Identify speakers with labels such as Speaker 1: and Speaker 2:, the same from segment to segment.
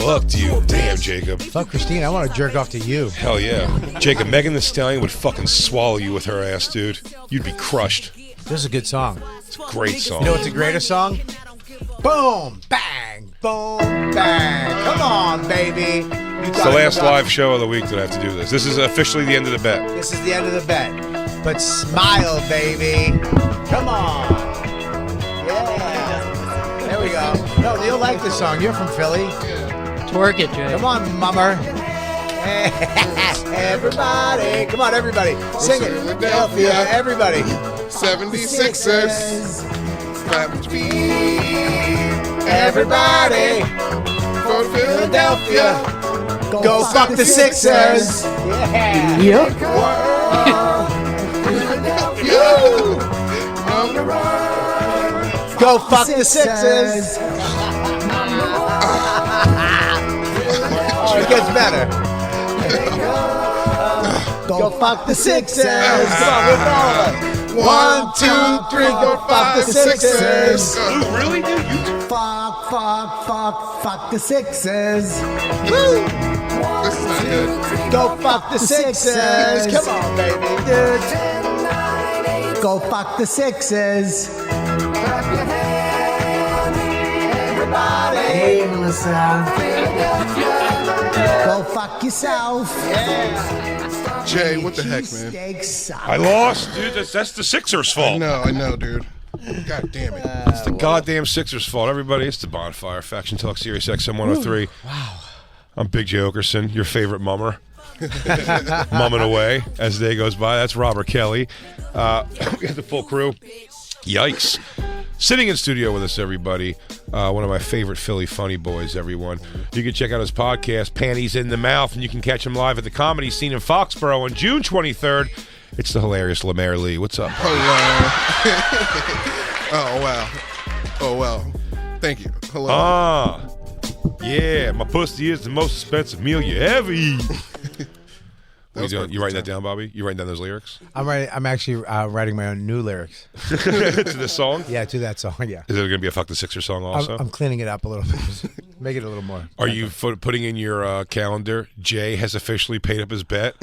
Speaker 1: fucked you. Damn, Jacob.
Speaker 2: Fuck Christine, I want to jerk off to you.
Speaker 1: Hell yeah. Jacob, Megan Thee Stallion would fucking swallow you with her ass, dude. You'd be crushed.
Speaker 2: This is a good song.
Speaker 1: It's a great song.
Speaker 2: You know what's a greater song? Boom, bang, boom, bang. Come on, baby.
Speaker 1: It's the last live show of the week that I have to do this. This is officially the end of the bet.
Speaker 2: This is the end of the bet. But smile, baby. Come on. Yeah. There we go. No, you'll like this song. You're from Philly.
Speaker 3: Twerk it, Jay.
Speaker 2: Come on, mummer. Everybody. Come on, everybody. Sing it. Philadelphia. Everybody.
Speaker 4: 76ers.
Speaker 2: Everybody.
Speaker 4: For Philadelphia.
Speaker 2: Go fuck the Sixers. Yeah.
Speaker 3: Yep.
Speaker 2: Go fuck the Sixers. Oh, it gets better. Go fuck the Sixers. Come on, we're going. 1, 2, 3, go fuck the Sixers.
Speaker 4: Really, dude?
Speaker 2: Fuck the Sixers.
Speaker 4: Woo! This is not good.
Speaker 2: Go fuck the Sixers. Come on, baby, dude. Go fuck the Sixers. Clap your hands, everybody. Hey, Melissa. Go fuck yourself. Yeah.
Speaker 4: Jay, what the heck, man?
Speaker 1: I lost, dude. That's the Sixers' fault.
Speaker 4: I know, dude. God damn it.
Speaker 1: It's the goddamn Sixers' fault. Everybody, it's the Bonfire. Faction Talk Sirius XM 103.
Speaker 2: Wow.
Speaker 1: I'm Big J. Okerson, your favorite mummer. Mumming away as the day goes by. That's Robert Kelly. We got the full crew. Yikes. Sitting in studio with us, everybody. One of my favorite Philly funny boys, everyone. You can check out his podcast, Panties in the Mouth, and you can catch him live at the Comedy Scene in Foxborough on June 23rd. It's the hilarious LeMaire Lee. What's up?
Speaker 4: Oh, wow. Oh, wow. Thank you. Hello.
Speaker 1: Yeah, my pussy is the most expensive meal you ever eat. What are you doing? You writing that down, Bobby? You writing down those lyrics?
Speaker 2: I'm actually writing my own new lyrics.
Speaker 1: To this song?
Speaker 2: Yeah, to that song, yeah.
Speaker 1: Is it going to be a Fuck the Sixer song also?
Speaker 2: I'm cleaning it up a little bit. Make it a little more.
Speaker 1: Are you putting in your calendar, Jay has officially paid up his bet?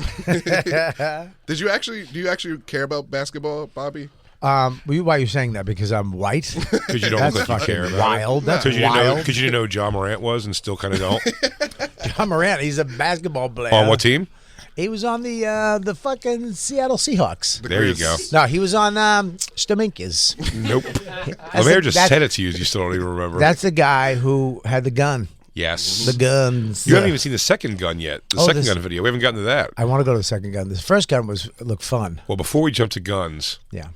Speaker 4: Do you actually care about basketball, Bobby?
Speaker 2: Why are you saying that? Because I'm white?
Speaker 1: Because you don't
Speaker 2: That's
Speaker 1: look like you care
Speaker 2: fucking
Speaker 1: about
Speaker 2: wild.
Speaker 1: it.
Speaker 2: That's
Speaker 1: Because
Speaker 2: wild.
Speaker 1: you didn't know who John Morant was and still kind of don't.
Speaker 2: John Morant, he's a basketball player.
Speaker 1: On what team?
Speaker 2: He was on the fucking Seattle Seahawks.
Speaker 1: There you go.
Speaker 2: No, he was on Stominkas.
Speaker 1: Nope. LeMaire just said it to you. You still don't even remember.
Speaker 2: That's the guy who had the gun.
Speaker 1: Yes.
Speaker 2: The guns.
Speaker 1: You haven't even seen the second gun yet. The second gun video. We haven't gotten to that.
Speaker 2: I want to go to the second gun. The first gun looked fun.
Speaker 1: Well, before we jump to guns,
Speaker 2: Yeah.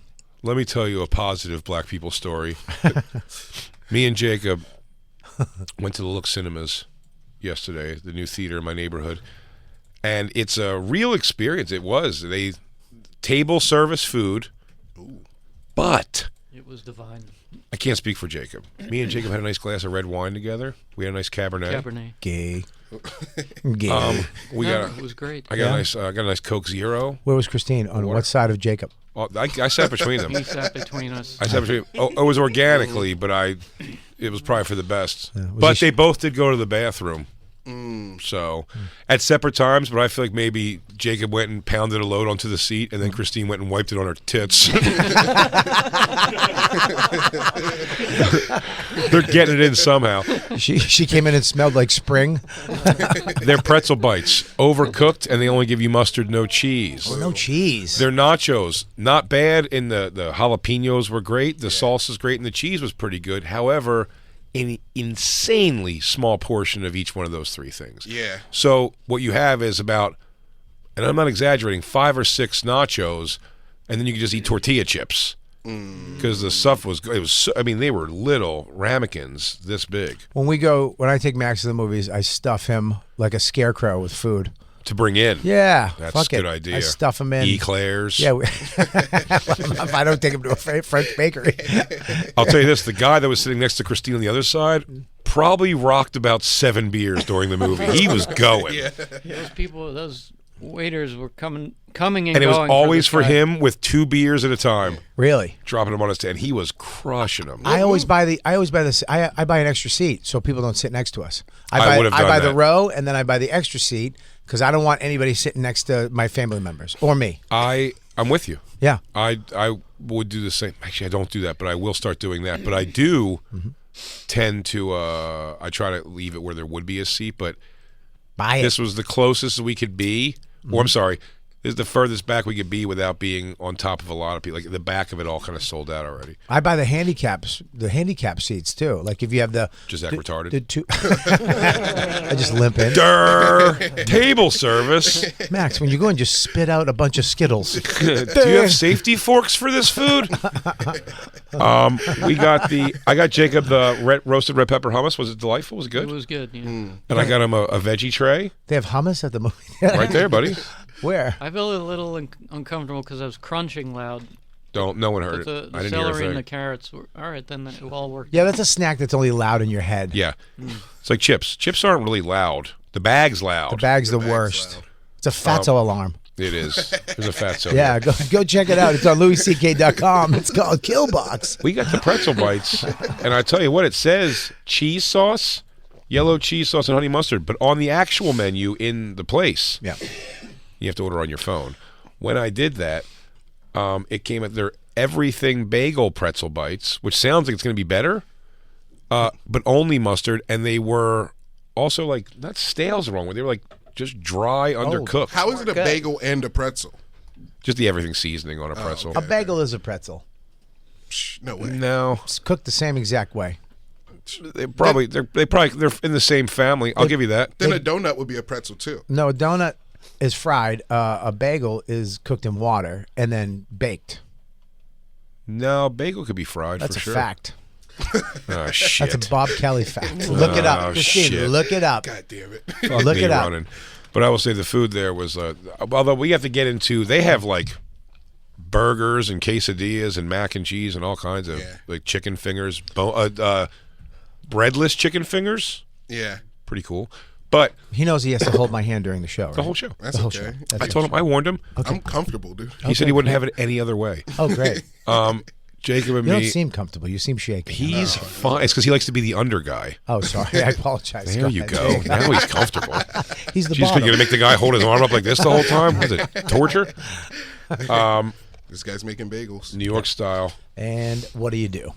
Speaker 1: let me tell you a positive black people story. Me and Jacob went to the Look Cinemas yesterday, the new theater in my neighborhood. And it's a real experience. It was. They table service food, but
Speaker 3: It was divine.
Speaker 1: I can't speak for Jacob. Me and Jacob had a nice glass of red wine together. We had a nice Cabernet.
Speaker 2: Gay.
Speaker 3: It was great.
Speaker 1: I got a nice Coke Zero.
Speaker 2: Where was Christine? On what side of Jacob?
Speaker 1: Oh, I sat between them.
Speaker 3: He sat between us.
Speaker 1: I sat between. Oh, it was organically, but it was probably for the best.
Speaker 2: Yeah,
Speaker 1: but they both did go to the bathroom. So at separate times, but I feel like maybe Jacob went and pounded a load onto the seat, and then Christine went and wiped it on her tits. They're getting it in somehow.
Speaker 2: She came in and smelled like spring.
Speaker 1: They're pretzel bites, overcooked, and they only give you mustard, no cheese.
Speaker 2: Oh, no cheese.
Speaker 1: They're nachos, not bad. And the jalapenos were great. The salsa's great, and the cheese was pretty good. However, an insanely small portion of each one of those three things.
Speaker 4: Yeah.
Speaker 1: So what you have is about, and I'm not exaggerating, 5 or 6 nachos, and then you can just eat tortilla chips. Because the stuff they were little ramekins this big.
Speaker 2: When I take Max to the movies, I stuff him like a scarecrow with food.
Speaker 1: To bring in.
Speaker 2: Yeah.
Speaker 1: That's
Speaker 2: fuck
Speaker 1: a good
Speaker 2: it.
Speaker 1: idea.
Speaker 2: I stuff him in.
Speaker 1: Eclairs.
Speaker 2: Yeah. If I don't take him to a French bakery.
Speaker 1: I'll tell you this, the guy that was sitting next to Christine on the other side probably rocked about 7 beers during the movie. He was going.
Speaker 3: Those people, those waiters were coming and
Speaker 1: And it
Speaker 3: going.
Speaker 1: was always for
Speaker 3: this guy.
Speaker 1: him with 2 beers at a time,
Speaker 2: Really?
Speaker 1: dropping them on his stand. He was crushing them.
Speaker 2: I always buy I buy an extra seat so people don't sit next to us.
Speaker 1: I would have done
Speaker 2: I buy the
Speaker 1: that.
Speaker 2: row and then I buy the extra seat because I don't want anybody sitting next to my family members or me.
Speaker 1: I'm with you.
Speaker 2: Yeah.
Speaker 1: I would do the same. Actually, I don't do that, but I will start doing that. But I do tend to. I try to leave it where there would be a seat, but
Speaker 2: Buy it.
Speaker 1: this was the closest we could be. Or I'm sorry, this is the furthest back we could be without being on top of a lot of people. Like the back of it all kind of sold out already.
Speaker 2: I buy the handicap seats too. Like if you have the
Speaker 1: Just act retarded.
Speaker 2: the two, I just limp in.
Speaker 1: Durr, table service.
Speaker 2: Max, when you go in, just spit out a bunch of Skittles.
Speaker 1: Do you have safety forks for this food? I got Jacob the roasted red pepper hummus. Was it delightful? Was it good?
Speaker 3: It was good. Yeah.
Speaker 1: And I got him a veggie tray
Speaker 2: They have hummus at the movie.
Speaker 1: right there, buddy.
Speaker 2: Where?
Speaker 3: I felt a little uncomfortable because I was crunching loud.
Speaker 1: No one heard
Speaker 3: But
Speaker 1: it.
Speaker 3: the
Speaker 1: I didn't hear a
Speaker 3: celery and the
Speaker 1: thing.
Speaker 3: carrots were all right. Then it all worked.
Speaker 2: Yeah, that's a snack that's only loud in your head.
Speaker 1: Yeah, it's like chips. Chips aren't really loud. The bag's loud.
Speaker 2: The bag's the worst. It's a fatso alarm.
Speaker 1: It is. There's a fat soda.
Speaker 2: Yeah, go check it out. It's on louisck.com. It's called Killbox.
Speaker 1: We got the pretzel bites, and I tell you what, it says cheese sauce, yellow cheese sauce, and honey mustard. But on the actual menu in the place,
Speaker 2: Yeah.
Speaker 1: you have to order on your phone. When I did that, it came at their everything bagel pretzel bites, which sounds like it's going to be better, but only mustard. And they were also like, not stale's the wrong word. They were like just dry, undercooked.
Speaker 4: How is it a bagel and a pretzel?
Speaker 1: Just the everything seasoning on a pretzel.
Speaker 2: A bagel is a pretzel.
Speaker 4: Psh, no way.
Speaker 1: No,
Speaker 2: It's cooked the same exact way.
Speaker 1: they're in the same family. I'll give you that.
Speaker 4: Then a donut would be a pretzel too.
Speaker 2: No, a donut is fried. A bagel is cooked in water and then baked.
Speaker 1: No, bagel could be fried
Speaker 2: That's
Speaker 1: for
Speaker 2: a
Speaker 1: sure.
Speaker 2: fact.
Speaker 1: Oh shit!
Speaker 2: That's a Bob Kelly fact. Look it up.
Speaker 1: Oh,
Speaker 2: Christine,
Speaker 1: shit.
Speaker 2: look it up.
Speaker 4: God damn it.
Speaker 1: Fuck
Speaker 2: Look
Speaker 1: me
Speaker 2: it up.
Speaker 1: running. But I will say the food there was, although we have to get into, they have like burgers and quesadillas and mac and cheese and all kinds of like chicken fingers, breadless chicken fingers.
Speaker 4: Yeah.
Speaker 1: Pretty cool. But
Speaker 2: He knows he has to hold my hand during the show, right?
Speaker 1: the whole show.
Speaker 4: That's
Speaker 2: whole
Speaker 4: okay.
Speaker 2: show.
Speaker 1: I told him, I warned him.
Speaker 4: I'm comfortable, dude.
Speaker 1: He said he wouldn't have it any other way.
Speaker 2: Oh, great.
Speaker 1: Jacob and
Speaker 2: You don't
Speaker 1: me,
Speaker 2: seem comfortable. You seem shaky.
Speaker 1: he's fine. It's because he likes to be the under guy.
Speaker 2: Oh, sorry. I apologize.
Speaker 1: There you go.
Speaker 2: ahead.
Speaker 1: Now he's comfortable.
Speaker 2: He's the
Speaker 1: She's
Speaker 2: bottom.
Speaker 1: going to make the guy hold his arm up like this the whole time? What is it, torture?
Speaker 4: This guy's making bagels.
Speaker 1: New York style.
Speaker 2: And what do?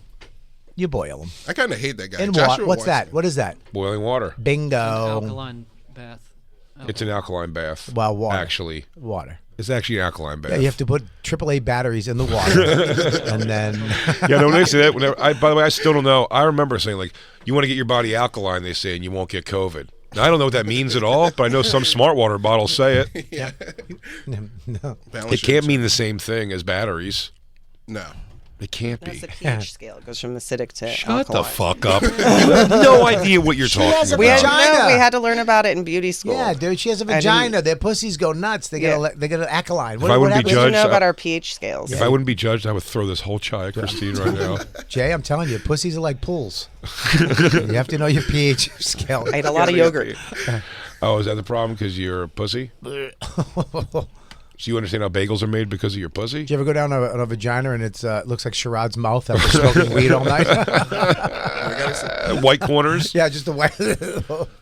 Speaker 2: You boil them.
Speaker 4: I kind of hate that guy.
Speaker 2: In
Speaker 4: Joshua
Speaker 2: what? What's
Speaker 4: wants
Speaker 2: that?
Speaker 4: me.
Speaker 2: What is that?
Speaker 1: Boiling water.
Speaker 2: Bingo.
Speaker 3: Alkaline bath.
Speaker 1: It's an alkaline bath.
Speaker 2: Well, water.
Speaker 1: Actually,
Speaker 2: Water.
Speaker 1: it's actually an alkaline bath.
Speaker 2: Yeah, you have to put AAA batteries in the water. And then...
Speaker 1: Yeah, no, when they say that, by the way, I still don't know. I remember saying, like, you want to get your body alkaline, they say, and you won't get COVID. Now, I don't know what that means at all, but I know some smart water bottles say it.
Speaker 4: Yeah.
Speaker 2: No.
Speaker 4: Balance
Speaker 1: It can't mean the same thing as batteries.
Speaker 4: No.
Speaker 1: It can't
Speaker 5: That's
Speaker 1: be.
Speaker 5: the pH scale. It goes from acidic to
Speaker 1: Shut the
Speaker 5: alkaline.
Speaker 1: fuck up. You have no idea what you're talking
Speaker 2: has a
Speaker 1: about.
Speaker 5: We had,
Speaker 2: Vagina.
Speaker 5: no, we had to learn about it in beauty school.
Speaker 2: Yeah, dude, she has a
Speaker 5: I didn't-
Speaker 2: vagina. Their pussies go nuts. They get
Speaker 5: Yeah.
Speaker 2: they get an alkaline.
Speaker 1: I wouldn't be
Speaker 2: happens?
Speaker 5: We
Speaker 1: judged,
Speaker 5: didn't know about our pH scales.
Speaker 1: If I wouldn't be judged, I would throw this whole chai at Christine right now.
Speaker 2: Jay, I'm telling you, pussies are like pools. You have to know your pH scale.
Speaker 5: I ate a lot of yogurt.
Speaker 1: Oh, is that the problem because you're a pussy? So you understand how bagels are made because of your pussy?
Speaker 2: Did you ever go down on a vagina and it looks like Sherrod's mouth after smoking weed all night?
Speaker 4: I gotta say,
Speaker 1: White corners?
Speaker 2: Yeah, just the way.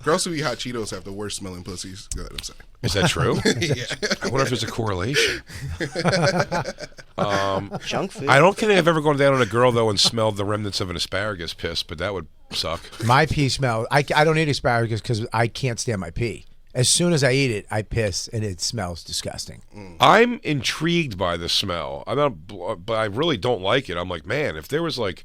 Speaker 4: girls who eat hot Cheetos have the worst smelling pussies. Go ahead, I'm sorry.
Speaker 1: Is that true?
Speaker 4: Yeah.
Speaker 1: I wonder if there's a correlation.
Speaker 5: Junk food.
Speaker 1: I don't think I've ever gone down on a girl, though, and smelled the remnants of an asparagus piss, but that would suck.
Speaker 2: My pee smell. I don't eat asparagus because I can't stand my pee. As soon as I eat it, I piss and it smells disgusting.
Speaker 1: I'm intrigued by the smell. I'm not, but I really don't like it. I'm like, man, if there was like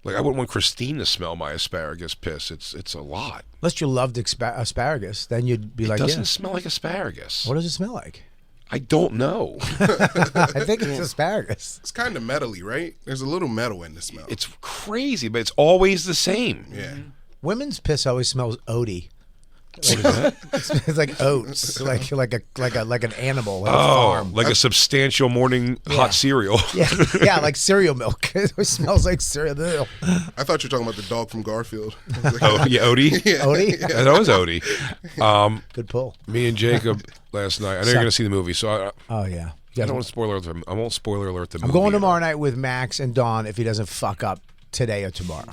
Speaker 1: I wouldn't want Christine to smell my asparagus piss. It's a lot.
Speaker 2: Unless you loved asparagus, then you'd be
Speaker 1: It
Speaker 2: like,
Speaker 1: doesn't
Speaker 2: yeah.
Speaker 1: smell like asparagus.
Speaker 2: What does it smell like?
Speaker 1: I don't know.
Speaker 2: I think it's asparagus.
Speaker 4: It's kind of metally, right? There's a little metal in the smell.
Speaker 1: It's crazy, but it's always the same.
Speaker 4: Yeah.
Speaker 2: Women's piss always smells oaty. It's like oats, like an animal, like a
Speaker 1: Oh,
Speaker 2: farm.
Speaker 1: like a substantial morning hot cereal.
Speaker 2: Yeah, like cereal milk. It smells like cereal.
Speaker 4: I thought you were talking about the dog from Garfield.
Speaker 1: Oh, yeah, Odie.
Speaker 2: Odie?
Speaker 1: Yeah, that was Odie.
Speaker 2: Good pull.
Speaker 1: Me and Jacob last night. I know you're going to see the movie, so
Speaker 2: Oh yeah.
Speaker 1: I don't want to spoiler alert. I won't spoiler alert the movie.
Speaker 2: I'm going tomorrow night with Max and Dawn if he doesn't fuck up today or tomorrow.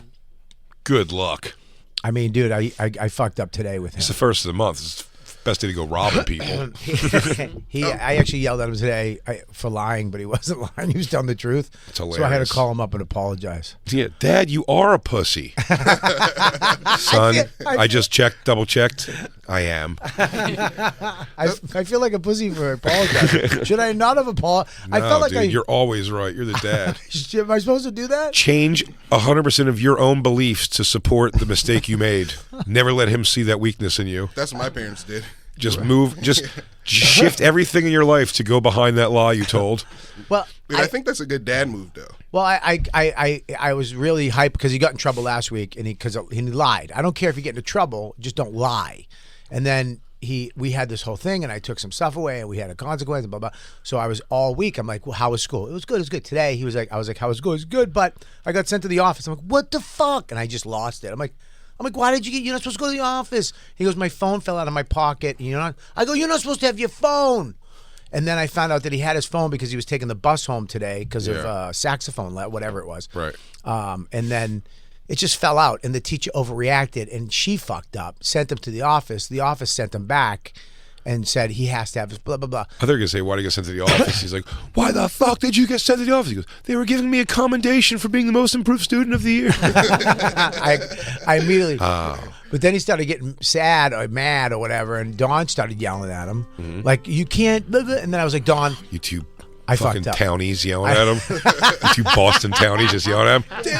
Speaker 1: Good luck.
Speaker 2: I mean, dude, I fucked up today with him.
Speaker 1: It's the first of the month. It's the best day to go robbing people.
Speaker 2: I actually yelled at him today for lying, but he wasn't lying. He was telling the truth.
Speaker 1: It's
Speaker 2: So I had to
Speaker 1: hilarious.
Speaker 2: call him up and apologize.
Speaker 1: Yeah, Dad, you are a pussy. Son, I just double checked. I am.
Speaker 2: I feel like a pussy for apologizing. Should I not have apologized? I
Speaker 1: No,
Speaker 2: felt like
Speaker 1: dude, you're always right. You're the dad.
Speaker 2: Am I supposed to do that?
Speaker 1: Change 100% of your own beliefs to support the mistake you made. Never let him see that weakness in you.
Speaker 4: That's what my parents did.
Speaker 1: Just shift everything in your life to go behind that lie you told.
Speaker 2: Well,
Speaker 4: Dude, I think that's a good dad move, though.
Speaker 2: Well, I was really hyped because he got in trouble last week, and he lied. I don't care if you get into trouble, just don't lie. And then we had this whole thing, and I took some stuff away, and we had a consequence, blah blah. So I was all week. I'm like, well, how was school? It was good. It was good. Today I was like, how was school? It was good, but I got sent to the office. I'm like, what the fuck? And I just lost it. I'm like, why did you're not supposed to go to the office? He goes, my phone fell out of my pocket. I go, you're not supposed to have your phone. And then I found out that he had his phone because he was taking the bus home today because of saxophone, whatever it was.
Speaker 1: Right.
Speaker 2: And then it just fell out, and the teacher overreacted, and she fucked up, sent him to the office. The office sent him back and said he has to have his blah, blah, blah.
Speaker 1: I thought you were going to say, why did you get sent to the office? He's like, why the fuck did you get sent to the office? He goes, they were giving me a commendation for being the most improved student of the year.
Speaker 2: I immediately... But then he started getting sad or mad or whatever, and Dawn started yelling at him. Like, you can't... Blah, blah. And then I was like, Dawn...
Speaker 1: You two
Speaker 2: I
Speaker 1: fucking
Speaker 2: fucked up.
Speaker 1: townies yelling at him. You two Boston townies just yelling at him. Dude,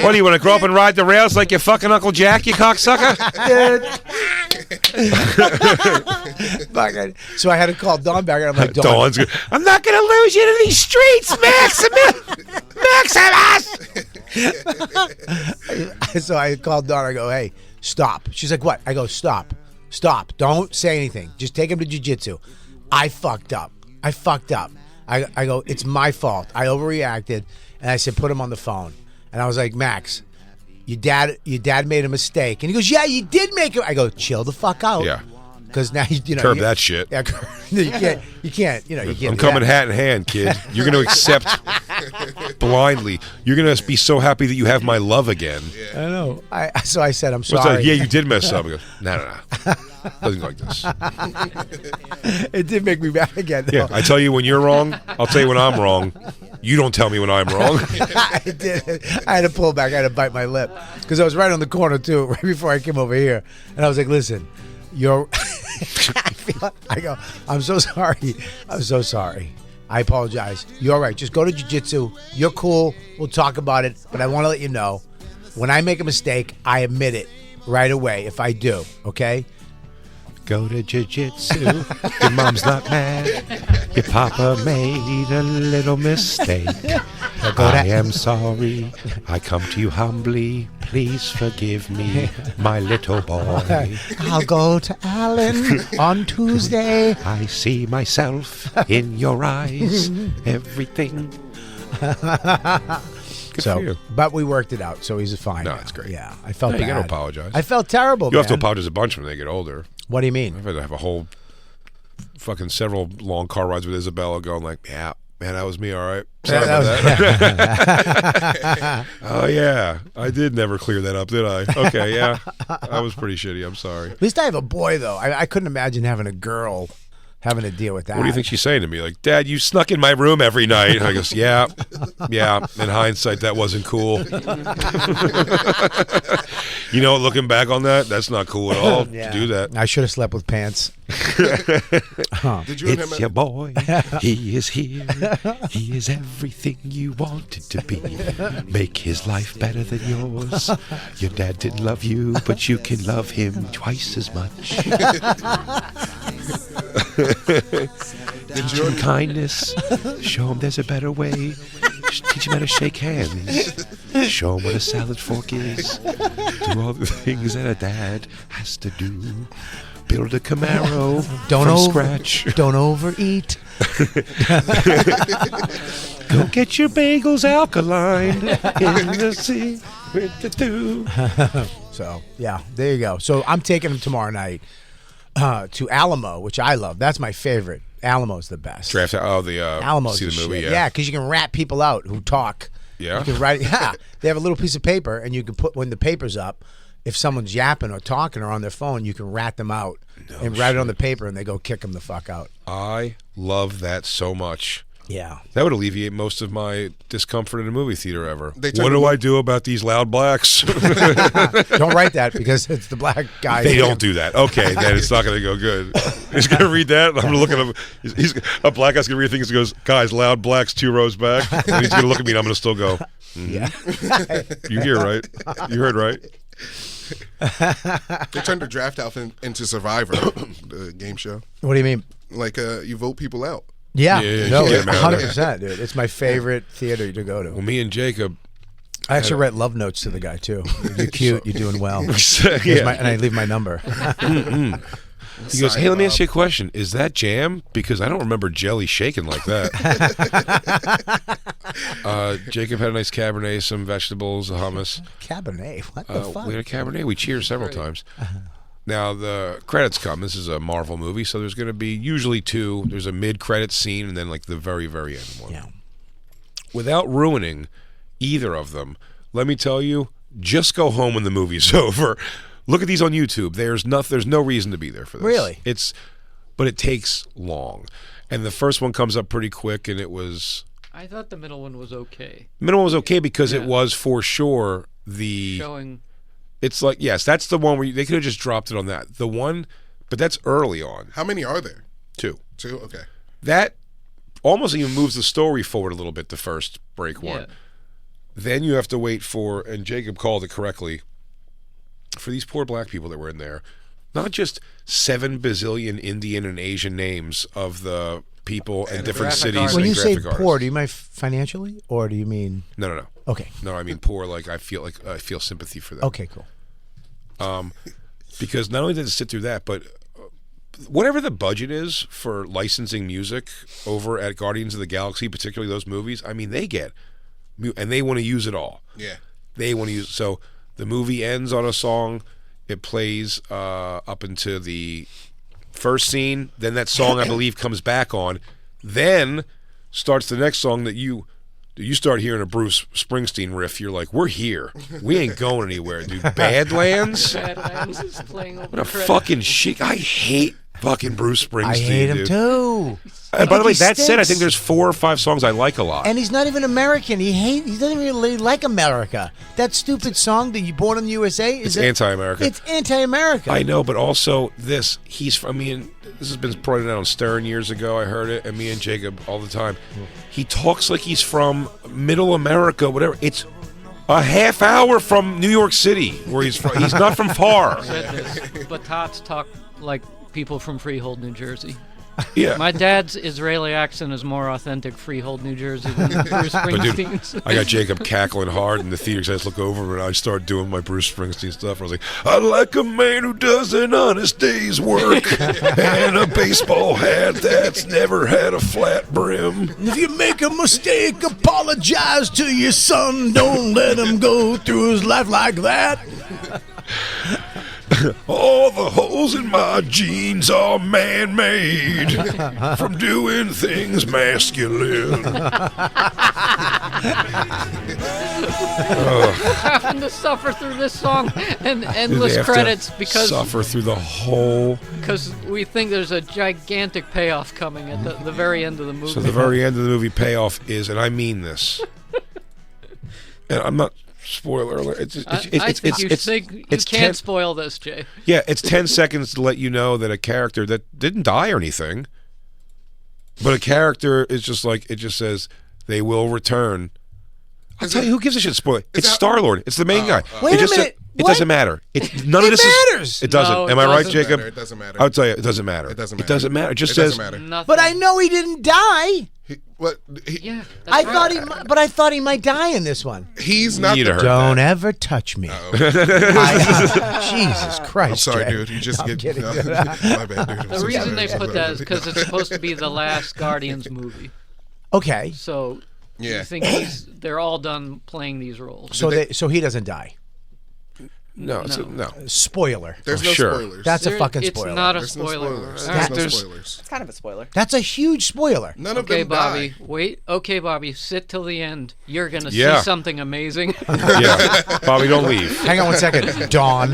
Speaker 1: what, do you want to grow up and ride the rails like your fucking Uncle Jack, you cocksucker?
Speaker 2: So I had to call Dawn back, and I'm like, Dawn...
Speaker 1: Dawn's good. I'm not going to lose you to these streets, Maximus!
Speaker 2: So I called Dawn. I go, hey, stop. She's like, what? I go, stop. Don't say anything. Just take him to jiu-jitsu. I fucked up. I go, it's my fault. I overreacted, and I said, put him on the phone. And I was like, Max, your dad made a mistake. And he goes, yeah, you did make it. I go, chill the fuck out.
Speaker 1: Yeah.
Speaker 2: Because now
Speaker 1: Curb that shit.
Speaker 2: Yeah, you can't.
Speaker 1: I'm coming hat in hand, kid. You're going to accept blindly. You're going to be so happy that you have my love again.
Speaker 2: I know. So I said, I'm
Speaker 1: What's
Speaker 2: sorry.
Speaker 1: that? Yeah, you did mess up. He goes, no. Doesn't go like this.
Speaker 2: It did make me mad again, though.
Speaker 1: Yeah, I tell you when you're wrong. I'll tell you when I'm wrong. You don't tell me when I'm wrong.
Speaker 2: I did. I had to pull back. I had to bite my lip because I was right on the corner too, right before I came over here, and I was like, "Listen, you're." I go, "I'm so sorry. I'm so sorry. I apologize. You're right. Just go to jiu-jitsu. You're cool. We'll talk about it. But I want to let you know, when I make a mistake, I admit it right away. If I do, okay."
Speaker 1: Go to jiu-jitsu. Your mom's not mad. Your papa made a little mistake. I am sorry. I come to you humbly. Please forgive me, my little boy.
Speaker 2: I'll go to Allen on Tuesday.
Speaker 1: I see myself in your eyes. Everything. Good for you.
Speaker 2: But we worked it out, so he's fine.
Speaker 1: No,
Speaker 2: now.
Speaker 1: it's great.
Speaker 2: Yeah, I felt bad.
Speaker 1: You got to apologize.
Speaker 2: I felt terrible.
Speaker 1: You have to
Speaker 2: man.
Speaker 1: apologize a bunch when they get older.
Speaker 2: What do you mean?
Speaker 1: I've had to have a whole fucking several long car rides with Isabella going like, yeah, man, that was me, all right. Sorry about that. Oh, yeah. I did never clear that up, did I? Okay, yeah. That was pretty shitty. I'm sorry.
Speaker 2: At least I have a boy, though. I couldn't imagine having a girl having to deal with that.
Speaker 1: What do you think she's saying to me? Like, Dad, you snuck in my room every night. And I goes, yeah. In hindsight, that wasn't cool. You know, looking back on that, that's not cool at all to do that.
Speaker 2: I should have slept with pants.
Speaker 4: Did you and him
Speaker 1: It's your boy. He is here. He is everything you wanted to be. Make his life better than yours. Your dad didn't love you, but you can love him twice as much. Teach him kindness. Show him there's a better way. Teach him how to shake hands. Show him what a salad fork is. Do all the things that a dad has to do. Build a Camaro
Speaker 2: Don't
Speaker 1: from scratch.
Speaker 2: Don't overeat.
Speaker 1: Go get your bagels alkaline in the sea with the dew.
Speaker 2: So, yeah, there you go. So I'm taking him tomorrow night to Alamo, which I love. That's my favorite. Alamo's the best.
Speaker 1: Draft out the
Speaker 2: Alamo's
Speaker 1: see the movie,
Speaker 2: shit.
Speaker 1: yeah.
Speaker 2: because you can rat people out who talk.
Speaker 1: Yeah?
Speaker 2: You can write. Yeah, they have a little piece of paper, and you can put when the paper's up. If someone's yapping or talking or on their phone, you can rat them out and write it on the paper, and they go kick them the fuck out.
Speaker 1: I love that so much.
Speaker 2: Yeah.
Speaker 1: That would alleviate most of my discomfort in a movie theater ever.
Speaker 4: They
Speaker 1: What
Speaker 4: turn
Speaker 1: do
Speaker 4: the-
Speaker 1: I do about these loud blacks?
Speaker 2: Don't write that because it's the black guy.
Speaker 1: They don't do that. Okay, then it's not going to go good. He's going to read that. And I'm going to look at him. He's a black guy's going to read things. He goes, guys, loud blacks 2 rows back. And he's going to look at me and I'm going to still go,
Speaker 2: Yeah.
Speaker 1: you hear right? You heard right?
Speaker 4: They turned the draft out into Survivor, the game show.
Speaker 2: What do you mean?
Speaker 4: Like you vote people out.
Speaker 2: Yeah.
Speaker 1: Yeah,
Speaker 2: No,
Speaker 1: you get 'em out of there.
Speaker 2: 100%, dude. It's my favorite theater to go to.
Speaker 1: Well, me and Jacob.
Speaker 2: I actually write love notes to the guy too. You're cute. You're doing well. Here's
Speaker 1: Yeah.
Speaker 2: and I leave my number.
Speaker 1: He goes, hey, let me ask you a question. Is that jam? Because I don't remember jelly shaking like that. Jacob had a nice Cabernet, some vegetables, a hummus.
Speaker 2: Cabernet. What the fuck?
Speaker 1: We had a Cabernet. We cheered several times. Now, the credits come. This is a Marvel movie, so there's going to be usually 2. There's a mid-credits scene and then like the very, very end one.
Speaker 2: Yeah.
Speaker 1: Without ruining either of them, let me tell you, just go home when the movie's over. Look at these on YouTube. There's no reason to be there for this.
Speaker 2: Really?
Speaker 1: But it takes long. And the first one comes up pretty quick, and it was...
Speaker 3: I thought the middle one was okay.
Speaker 1: Middle one was okay because it
Speaker 3: Yeah.
Speaker 1: was for sure the...
Speaker 3: Showing.
Speaker 1: It's like, yes, that's the one where they could have just dropped it on that. The one, but that's early on.
Speaker 4: How many are there?
Speaker 1: 2.
Speaker 4: 2? Okay.
Speaker 1: That almost even moves the story forward a little bit, the first break one.
Speaker 3: Yeah.
Speaker 1: Then you have to wait for, and Jacob called it correctly, for these poor black people that were in there, not just 7 bazillion Indian and Asian names of the people in different
Speaker 3: graphic
Speaker 1: cities
Speaker 3: artists.
Speaker 2: When
Speaker 1: and
Speaker 2: you say
Speaker 1: graphic
Speaker 2: poor,
Speaker 1: artists.
Speaker 2: do you mean financially, or do you mean?
Speaker 1: No.
Speaker 2: Okay.
Speaker 1: No, I mean poor. Like I feel sympathy for them.
Speaker 2: Okay. Cool.
Speaker 1: Because not only did it sit through that, but whatever the budget is for licensing music over at Guardians of the Galaxy, particularly those movies, I mean, they get, and they want to use it all.
Speaker 4: Yeah.
Speaker 1: They want to use, so the movie ends on a song, it plays up into the first scene, then that song, I believe, comes back on, then starts the next song that you start hearing a Bruce Springsteen riff, you're like, we're here. We ain't going anywhere, dude. Badlands?
Speaker 3: Badlands is playing over
Speaker 1: What a
Speaker 3: credits.
Speaker 1: fucking shit. I hate fucking Bruce Springsteen,
Speaker 2: I hate him
Speaker 1: dude.
Speaker 2: too.
Speaker 1: By the way,
Speaker 2: He
Speaker 1: that said, I
Speaker 2: stinks.
Speaker 1: think there's 4 or 5 songs I like a lot.
Speaker 2: And he's not even American. He doesn't really like America. That stupid song that you Born in the USA is
Speaker 1: anti-America.
Speaker 2: It's anti-America.
Speaker 1: I know, but also this, this has been pointed out on Stern years ago, I heard it, and me and Jacob all the time. He talks like he's from middle America, whatever. It's a half hour from New York City, where he's from. He's not from far.
Speaker 3: Said this, but Tots talk like people from Freehold, New Jersey.
Speaker 1: Yeah.
Speaker 3: My dad's Israeli accent is more authentic Freehold, New Jersey than Bruce
Speaker 1: But dude,
Speaker 3: Springsteen's.
Speaker 1: I got Jacob cackling hard in the theater because I just look over and I start doing my Bruce Springsteen stuff. I was like, I like a man who does an honest day's work and a baseball hat that's never had a flat brim.
Speaker 2: If you make a mistake, apologize to your son. Don't let him go through his life like that.
Speaker 1: All the holes in my jeans are man-made from doing things masculine.
Speaker 3: Having to suffer through this song and
Speaker 1: They
Speaker 3: endless
Speaker 1: have to
Speaker 3: credits because
Speaker 1: suffer through the whole.
Speaker 3: we think there's a gigantic payoff coming at the very end of the movie.
Speaker 1: So the very end of the movie payoff is, and I mean this, and I'm not. Spoiler alert!
Speaker 3: I think you can't
Speaker 1: 10
Speaker 3: spoil this, Jay.
Speaker 1: Yeah, it's 10 seconds to let you know that a character that didn't die or anything, but a character is just like, it just says they will return. I'll tell you, who gives a shit? Spoiler. It's Star-Lord. It's the main guy.
Speaker 2: Wait
Speaker 1: It
Speaker 2: a
Speaker 1: just
Speaker 2: minute.
Speaker 1: It doesn't matter. None of this
Speaker 2: matters.
Speaker 1: It doesn't.
Speaker 3: No, it
Speaker 1: Am I right,
Speaker 3: doesn't
Speaker 1: Jacob?
Speaker 4: matter. It doesn't matter.
Speaker 1: I'll tell you, it doesn't matter.
Speaker 4: It doesn't
Speaker 1: It doesn't matter. It just
Speaker 4: It
Speaker 1: says.
Speaker 4: doesn't matter.
Speaker 3: Nothing.
Speaker 2: But I know he didn't die.
Speaker 3: Yeah.
Speaker 2: I thought he might die in this one.
Speaker 4: He's not
Speaker 1: You'd
Speaker 4: the
Speaker 1: heard
Speaker 2: Don't ever touch me. Jesus Christ.
Speaker 4: I'm sorry,
Speaker 2: Jay.
Speaker 4: dude. You just
Speaker 2: I'm
Speaker 4: get
Speaker 2: kidding.
Speaker 4: my bad, dude. I'm
Speaker 3: The
Speaker 4: so
Speaker 3: reason
Speaker 4: sorry.
Speaker 3: they put that is because it's supposed to be the last Guardians movie.
Speaker 2: Okay.
Speaker 3: So
Speaker 4: Yeah.
Speaker 3: you think they're all done playing these roles.
Speaker 2: So he doesn't die.
Speaker 1: No, no.
Speaker 2: Spoiler.
Speaker 4: There's no
Speaker 1: Sure.
Speaker 4: spoilers.
Speaker 2: That's a fucking
Speaker 3: It's
Speaker 2: spoiler.
Speaker 3: not a
Speaker 4: There's no
Speaker 3: spoiler.
Speaker 4: spoilers.
Speaker 3: All right.
Speaker 4: There's no spoilers.
Speaker 5: It's kind of a spoiler.
Speaker 2: That's a huge spoiler.
Speaker 4: None of
Speaker 3: Okay,
Speaker 4: them
Speaker 3: Bobby.
Speaker 4: die.
Speaker 3: Wait. Okay, Bobby. Sit till the end. You're gonna
Speaker 1: Yeah.
Speaker 3: see something amazing.
Speaker 1: Yeah, Bobby, don't leave.
Speaker 2: Hang on one second. Dawn.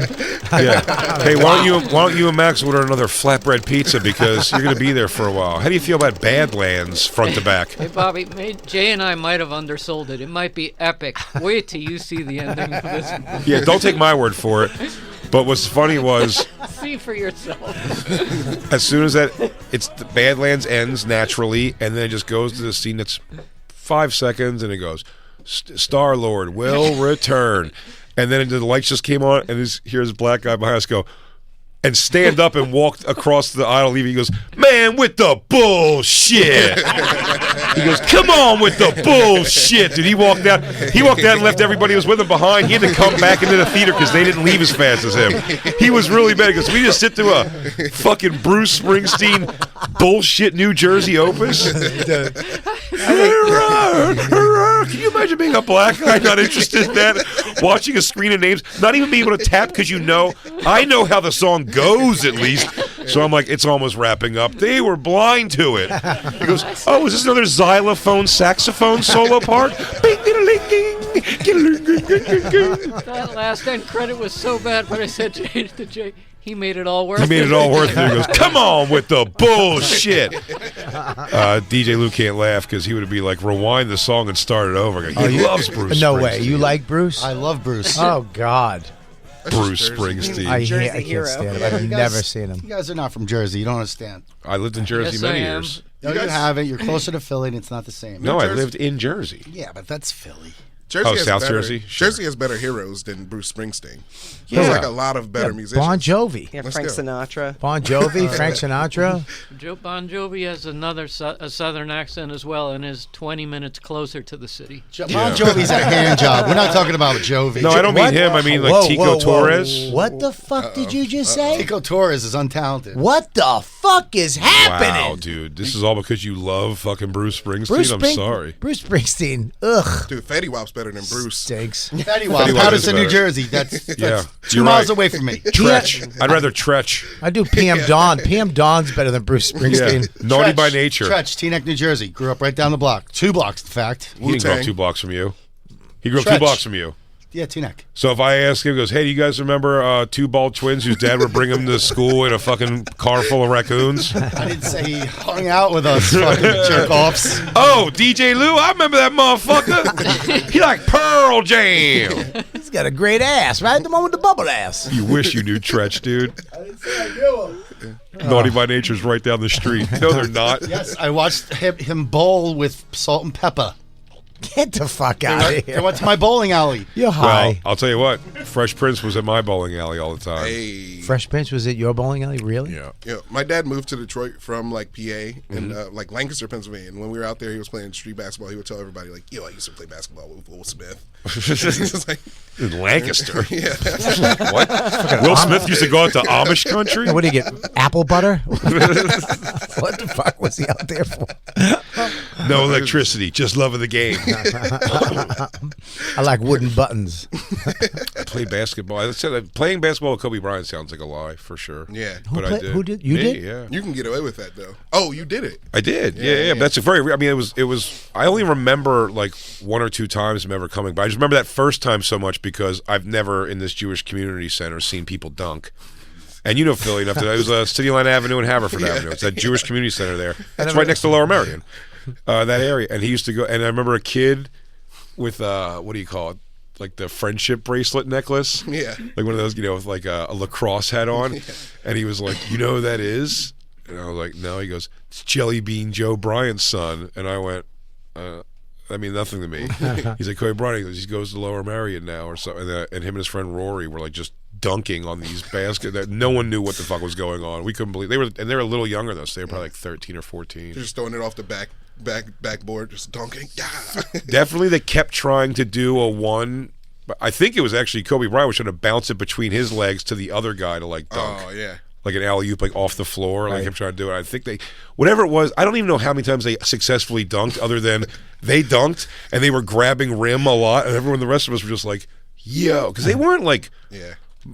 Speaker 1: Yeah. Hey, why don't you and Max order another flatbread pizza because you're going to be there for a while. How do you feel about Badlands front to back?
Speaker 3: Hey, Bobby. Jay and I might have undersold it. It might be epic. Wait till you see the ending of this movie.
Speaker 1: Yeah, don't take my word for it. But what's funny was,
Speaker 3: See for yourself.
Speaker 1: as soon as it's the Badlands ends naturally, and then it just goes to the scene that's 5 seconds, and it goes, Star Lord will return, and then the lights just came on, and here's a black guy behind us go, and stand up and walked across the aisle leaving. He goes, man, with the bullshit. He goes, come on with the bullshit. Dude, he walked out and left everybody who was with him behind. He had to come back into the theater because they didn't leave as fast as him. He was really bad because we just sit through a fucking Bruce Springsteen bullshit New Jersey opus. Can you imagine being a black guy not interested in that? Watching a screen of names, not even being able to tap because I know how the song goes at least. So I'm like, it's almost wrapping up. They were blind to it. He goes, oh, is this another xylophone saxophone solo part?
Speaker 3: That last end credit was so bad, but I said to Jay, he made it all worth
Speaker 1: He
Speaker 3: it.
Speaker 1: made it all worth it. He goes, come on with the bullshit. DJ Lou can't laugh because he would be like, rewind the song and start it over. He loves Bruce
Speaker 2: No
Speaker 1: Springsteen.
Speaker 2: way. You like Bruce?
Speaker 6: I love Bruce.
Speaker 2: Oh, God.
Speaker 1: Bruce Springsteen.
Speaker 2: I
Speaker 5: Jersey
Speaker 2: can't
Speaker 5: hero.
Speaker 2: stand him. I've
Speaker 6: You guys-
Speaker 2: never seen him.
Speaker 6: You guys are not from Jersey. You don't understand.
Speaker 1: I lived in Jersey
Speaker 3: Yes,
Speaker 1: many
Speaker 3: I am.
Speaker 1: years.
Speaker 6: No, you haven't. You're closer to Philly, and it's not the same.
Speaker 1: No, I
Speaker 4: Jersey?
Speaker 1: lived in Jersey.
Speaker 6: Yeah, but that's Philly.
Speaker 4: Jersey has
Speaker 1: South
Speaker 4: better,
Speaker 1: Jersey? Sure.
Speaker 4: Jersey has better heroes than Bruce Springsteen.
Speaker 1: Yeah.
Speaker 4: There's like a lot of better musicians.
Speaker 2: Bon Jovi.
Speaker 5: Yeah,
Speaker 4: Let's
Speaker 5: Frank
Speaker 4: go.
Speaker 5: Sinatra.
Speaker 2: Bon Jovi, Frank Sinatra.
Speaker 3: Joe Bon Jovi has another a southern accent as well and is 20 minutes closer to the city.
Speaker 6: Bon Jovi's a hand job. We're not talking about Jovi.
Speaker 1: No, I don't mean him. I mean like
Speaker 2: Whoa,
Speaker 1: Tico
Speaker 2: whoa, whoa.
Speaker 1: Torres.
Speaker 2: What the fuck did you just say?
Speaker 6: Tico Torres is untalented.
Speaker 2: What the fuck is happening?
Speaker 1: Wow, dude. This is all because you love fucking Bruce Springsteen. I'm sorry.
Speaker 2: Bruce Springsteen. Ugh.
Speaker 4: Dude, Fetty Wap's better than Bruce.
Speaker 2: Stinks.
Speaker 6: Fetty Wap,
Speaker 1: Fetty Wap is
Speaker 6: Patterson, New
Speaker 1: better.
Speaker 6: Jersey. That's
Speaker 1: Yeah,
Speaker 6: 2
Speaker 1: you're
Speaker 6: miles
Speaker 1: right.
Speaker 6: away from me.
Speaker 1: Tretch. I'd rather Tretch.
Speaker 2: I do PM Dawn. PM Dawn's better than Bruce
Speaker 1: Yeah.
Speaker 2: Springsteen.
Speaker 1: Naughty
Speaker 6: Tretch,
Speaker 1: by nature.
Speaker 6: Tretch, Teaneck, New Jersey. Grew up right down the block. 2 blocks, in fact.
Speaker 1: He didn't grow up
Speaker 4: Wu-Tang.
Speaker 1: 2 blocks from you. He grew up 2
Speaker 6: Tretch.
Speaker 1: blocks from you.
Speaker 6: Yeah, Teaneck.
Speaker 1: So if I ask him, he goes, hey, do you guys remember 2 bald twins whose dad would bring them to school in a fucking car full of raccoons?
Speaker 6: I didn't say he hung out with us, fucking jerk-offs.
Speaker 1: Oh, DJ Lou, I remember that motherfucker. He like Pearl Jam.
Speaker 2: He's got a great ass, right? The one with the bubble ass.
Speaker 1: You wish you knew Tretch, dude. Naughty by Nature's right down the street. No, they're not.
Speaker 6: Yes, I watched him bowl with salt and pepper.
Speaker 2: Get the fuck out of
Speaker 6: I
Speaker 2: here.
Speaker 6: went to my bowling alley.
Speaker 2: You're
Speaker 1: Well,
Speaker 2: high.
Speaker 1: I'll tell you what. Fresh Prince was at my bowling alley all the time.
Speaker 4: Hey.
Speaker 2: Fresh Prince was at your bowling alley? Really?
Speaker 1: Yeah.
Speaker 4: Yeah, my dad moved to Detroit from like PA and
Speaker 1: Mm-hmm.
Speaker 4: like Lancaster, Pennsylvania. And when we were out there, he was playing street basketball. He would tell everybody like, "Yo, I used to play basketball with Will Smith." It's like,
Speaker 1: In Lancaster.
Speaker 4: yeah,
Speaker 1: What? Will Smith used to go out to Amish country?
Speaker 2: What do you get? Apple butter? What the fuck was he out there for?
Speaker 1: No electricity, just loving the game.
Speaker 2: I like wooden buttons.
Speaker 1: I played basketball. I said playing basketball with Kobe Bryant sounds like a lie for sure.
Speaker 4: yeah.
Speaker 1: But I
Speaker 2: play-
Speaker 1: did.
Speaker 2: who did- you
Speaker 1: Me,
Speaker 2: did?
Speaker 1: Yeah.
Speaker 4: You can get away with that though. Oh, you did it.
Speaker 1: I did. Yeah. But that's a very. I mean, it was. I only remember like 1 or 2 times him ever coming, but I just remember that first time so much because I've never in this Jewish community center seen people dunk. And you know Philly enough to know it was City Line Avenue and Haverford Avenue. It's that Jewish community center there. It's right next to Lower Merion, that area. And he used to go. And I remember a kid with what do you call it? Like the friendship bracelet necklace.
Speaker 4: Yeah.
Speaker 1: Like one of those, with like a lacrosse hat on. And he was like, you know who that is? And I was like, no. He goes, it's Jelly Bean Joe Bryant's son. And I went, I mean nothing to me. He's like, Kobe Bryant, he goes to Lower Merion now or something. And him and his friend Rory were like just dunking on these baskets that no one knew what the fuck was going on. We couldn't believe they were a little younger than us. They were probably like 13 or 14.
Speaker 4: They're just throwing it off the backboard, just dunking. Yeah.
Speaker 1: Definitely, they kept trying to do a one. But I think it was actually Kobe Bryant was trying to bounce it between his legs to the other guy to like dunk.
Speaker 4: Oh yeah.
Speaker 1: Like an alley-oop, like off the floor, like him trying to do it. I think whatever it was, I don't even know how many times they successfully dunked, other than they dunked and they were grabbing rim a lot, and everyone, the rest of us were just like, yo, because they weren't like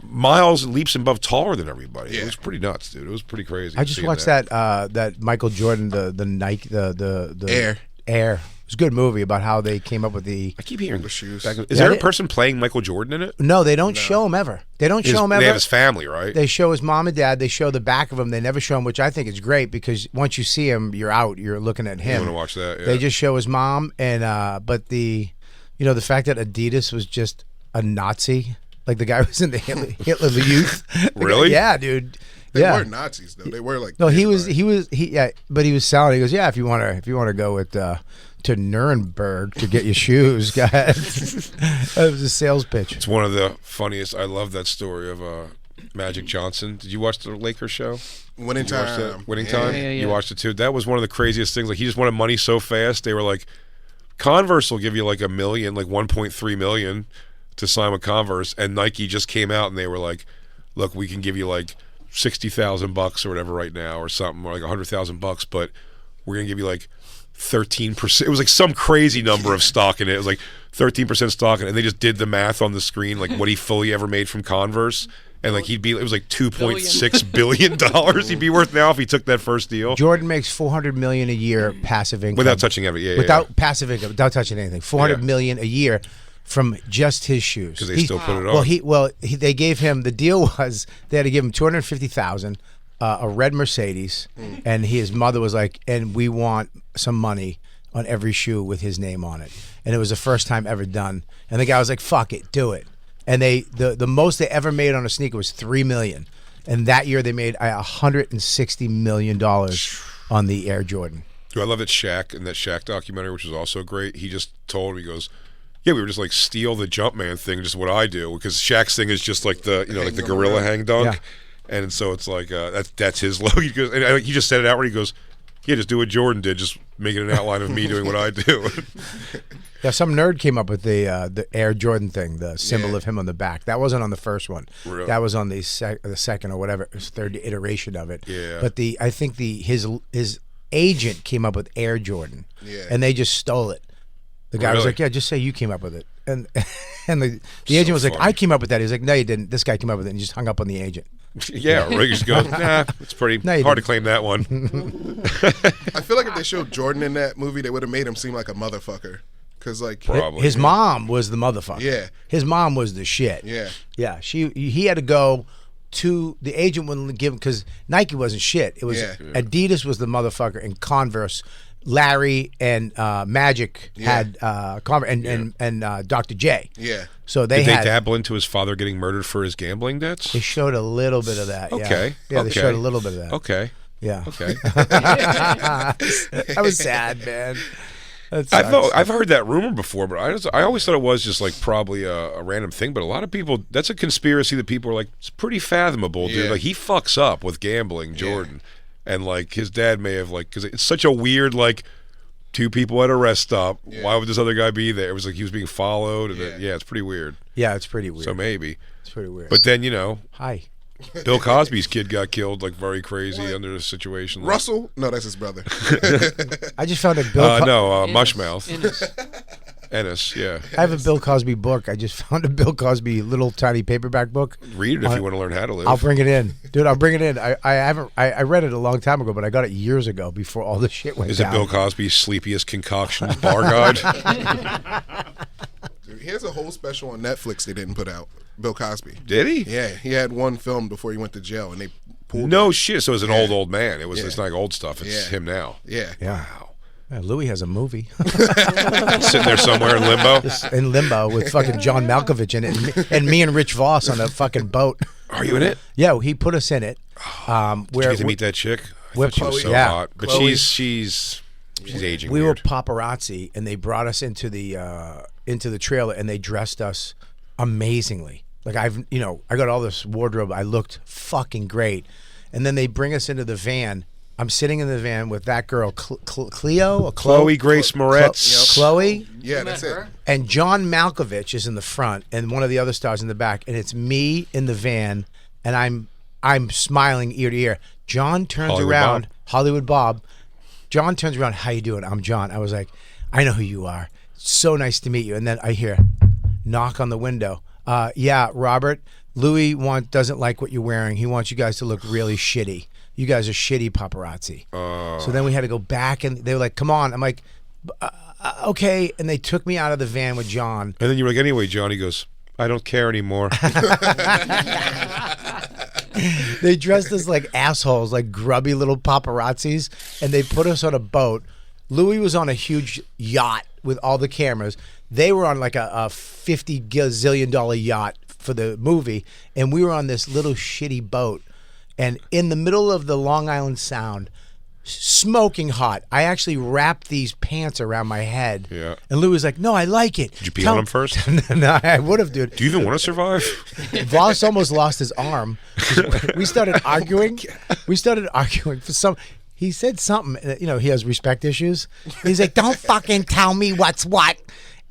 Speaker 1: miles and leaps above taller than everybody. It was pretty nuts, dude. It was pretty crazy.
Speaker 2: I just watched that Michael Jordan, the Nike, the Air. It was a good movie about how they came up with the.
Speaker 1: I keep hearing
Speaker 4: the shoes.
Speaker 1: Is there a person playing Michael Jordan in it?
Speaker 2: No, they don't show him ever. They don't show him ever.
Speaker 1: They have his family, right?
Speaker 2: They show his mom and dad. They show the back of him. They never show him, which I think is great because once you see him, you're out. You're looking at him.
Speaker 1: You want to watch that? Yeah.
Speaker 2: They just show his mom, and but the fact that Adidas was just a Nazi, like the guy was in the Hitler Youth.
Speaker 1: Really?
Speaker 2: Yeah, dude.
Speaker 4: They weren't Nazis though. They were like
Speaker 2: no. He was but he was selling. He goes, yeah. If you want to go with. To Nuremberg to get your shoes, guys. That was a sales pitch.
Speaker 1: It's one of the funniest. I love that story of Magic Johnson. Did you watch the Lakers show?
Speaker 4: Winning Time.
Speaker 1: Winning Time?
Speaker 3: Yeah.
Speaker 1: You watched it too? That was one of the craziest things. Like, he just wanted money so fast. They were like, Converse will give you like $1 million, like 1.3 million to sign with Converse. And Nike just came out and they were like, look, we can give you like $60,000 or whatever right now or something, or like $100,000, but we're going to give you like 13%. It was like some crazy number of stock in it. It was like 13% stock in it. And they just did the math on the screen, like what he fully ever made from Converse. And like it was like $2.6 billion he'd be worth now if he took that first deal.
Speaker 2: Jordan makes $400 million a year passive income.
Speaker 1: Without touching everything.
Speaker 2: Without passive income, without touching anything. $400 million a year from just his shoes.
Speaker 1: Because they still put it on.
Speaker 2: Well, they gave him, the deal was they had to give him $250,000, a red Mercedes, and his mother was like, and we want some money on every shoe with his name on it. And it was the first time ever done. And the guy was like, fuck it, do it. And the most they ever made on a sneaker was $3 million. And that year they made $160 million on the Air Jordan.
Speaker 1: Dude, I love that Shaq, in that Shaq documentary, which was also great. He just told me, he goes, yeah, we were just like steal the Jumpman thing, just what I do, because Shaq's thing is just like the like the gorilla hang dunk.
Speaker 2: Yeah.
Speaker 1: And so it's like that's his logo. He goes, and he just said it outright. He goes, yeah, just do what Jordan did, just make it an outline of me doing what I do.
Speaker 2: Yeah, some nerd came up with the Air Jordan thing, the symbol of him on the back. That wasn't on the first one.
Speaker 1: Really?
Speaker 2: That was on the second or whatever, it was third iteration of it.
Speaker 1: Yeah.
Speaker 2: But I think his agent came up with Air Jordan.
Speaker 4: Yeah.
Speaker 2: And they just stole it. The guy was
Speaker 1: Really?
Speaker 2: like, yeah, just say you came up with it. And the agent was like,
Speaker 1: funny.
Speaker 2: I came up with that. He was like, no, you didn't. This guy came up with it, and he just hung up on the agent.
Speaker 1: Yeah, or he just goes, nah, it's pretty
Speaker 2: No, you
Speaker 1: hard to
Speaker 2: didn't.
Speaker 1: claim that one.
Speaker 4: I feel like if they showed Jordan in that movie, they would have made him seem like a motherfucker. Because like
Speaker 1: Probably.
Speaker 2: His mom was the motherfucker.
Speaker 4: Yeah.
Speaker 2: His mom was the shit.
Speaker 4: Yeah.
Speaker 2: Yeah. He had to go to the agent wouldn't give him because Nike wasn't shit. It was Adidas was the motherfucker, and Converse. Larry and Magic had Converse and Dr. J.
Speaker 4: Yeah.
Speaker 2: So
Speaker 1: Did they
Speaker 2: had
Speaker 1: dabble into his father getting murdered for his gambling debts?
Speaker 2: they showed a little bit of that.
Speaker 1: Okay.
Speaker 2: Yeah, they
Speaker 1: Okay.
Speaker 2: showed a little bit of that.
Speaker 1: Okay.
Speaker 2: Yeah.
Speaker 1: Okay.
Speaker 2: That was sad, man. That sucks.
Speaker 1: I've heard that rumor before, but I always thought it was just like probably a random thing. But a lot of people, that's a conspiracy that people are like, it's pretty fathomable, dude.
Speaker 4: Yeah.
Speaker 1: Like he fucks up with gambling, Jordan, and like his dad may have like because it's such a weird like two people at a rest stop.
Speaker 4: Yeah.
Speaker 1: Why would this other guy be there? It was like he was being followed. And it's pretty weird.
Speaker 2: Yeah, it's pretty weird.
Speaker 1: So maybe,
Speaker 2: It's pretty weird.
Speaker 1: but then
Speaker 2: Hi.
Speaker 1: Bill Cosby's kid got killed like very crazy under a situation. Like,
Speaker 4: Russell? No, that's his brother.
Speaker 2: I just found a Bill.
Speaker 1: Mushmouth.
Speaker 3: Ennis.
Speaker 1: Ennis, yeah.
Speaker 2: I have a Bill Cosby book. I just found a Bill Cosby little tiny paperback book.
Speaker 1: Read it if you want to learn how to live.
Speaker 2: I'll bring it in, dude. I'll bring it in. I read it a long time ago, but I got it years ago before all this shit went
Speaker 1: Is
Speaker 2: down.
Speaker 1: it Bill Cosby's Sleepiest Concoctions Bar Guide?
Speaker 4: Dude, he has a whole special on Netflix they didn't put out. Bill Cosby.
Speaker 1: Did he?
Speaker 4: Yeah, he had one film before he went to jail, and they pulled
Speaker 1: No
Speaker 4: it.
Speaker 1: shit. So it's an old man. It's not like old stuff. It's him now.
Speaker 4: Yeah.
Speaker 2: Yeah. Yeah, Louis has a movie
Speaker 1: Sitting there somewhere in limbo.
Speaker 2: in limbo with fucking John Malkovich in it, and me and Rich Voss on a fucking boat.
Speaker 1: Are you in it?
Speaker 2: Yeah, he put us in it.
Speaker 1: Did you get to meet that chick? I thought she was so
Speaker 2: yeah.
Speaker 1: hot. But
Speaker 4: Chloe.
Speaker 1: she's She's aging.
Speaker 2: We were
Speaker 1: weird.
Speaker 2: paparazzi, and they brought us into the trailer, and they dressed us amazingly. Like I got all this wardrobe. I looked fucking great, and then they bring us into the van. I'm sitting in the van with that girl,
Speaker 1: Chloe Grace Moretz.
Speaker 2: Chloe.
Speaker 4: Yeah, that's it.
Speaker 2: And John Malkovich is in the front, and one of the other stars in the back, and it's me in the van, and I'm smiling ear to ear. John turns around, Hollywood Bob. John turns around, how you doing? I'm John. I was like, I know who you are. So nice to meet you. And then I hear knock on the window. Yeah, Robert, Louis doesn't like what you're wearing. He wants you guys to look really shitty. You guys are shitty paparazzi. So then we had to go back, and they were like, come on. I'm like, okay. And they took me out of the van with John.
Speaker 1: And then you were like, anyway, John, he goes, I don't care anymore.
Speaker 2: They dressed us like assholes, like grubby little paparazzis, and they put us on a boat. Louis was on a huge yacht with all the cameras. They were on like a $50 gazillion yacht for the movie, and we were on this little shitty boat. And in the middle of the Long Island Sound, smoking hot, I actually wrapped these pants around my head.
Speaker 1: Yeah.
Speaker 2: And Louis was like, no, I like it.
Speaker 1: Did you pee on him first?
Speaker 2: No, I would have, dude.
Speaker 1: Do you even want to survive?
Speaker 2: Voss almost lost his arm. We started arguing. For some. He said something. He has respect issues. He's like, "Don't fucking tell me what's what."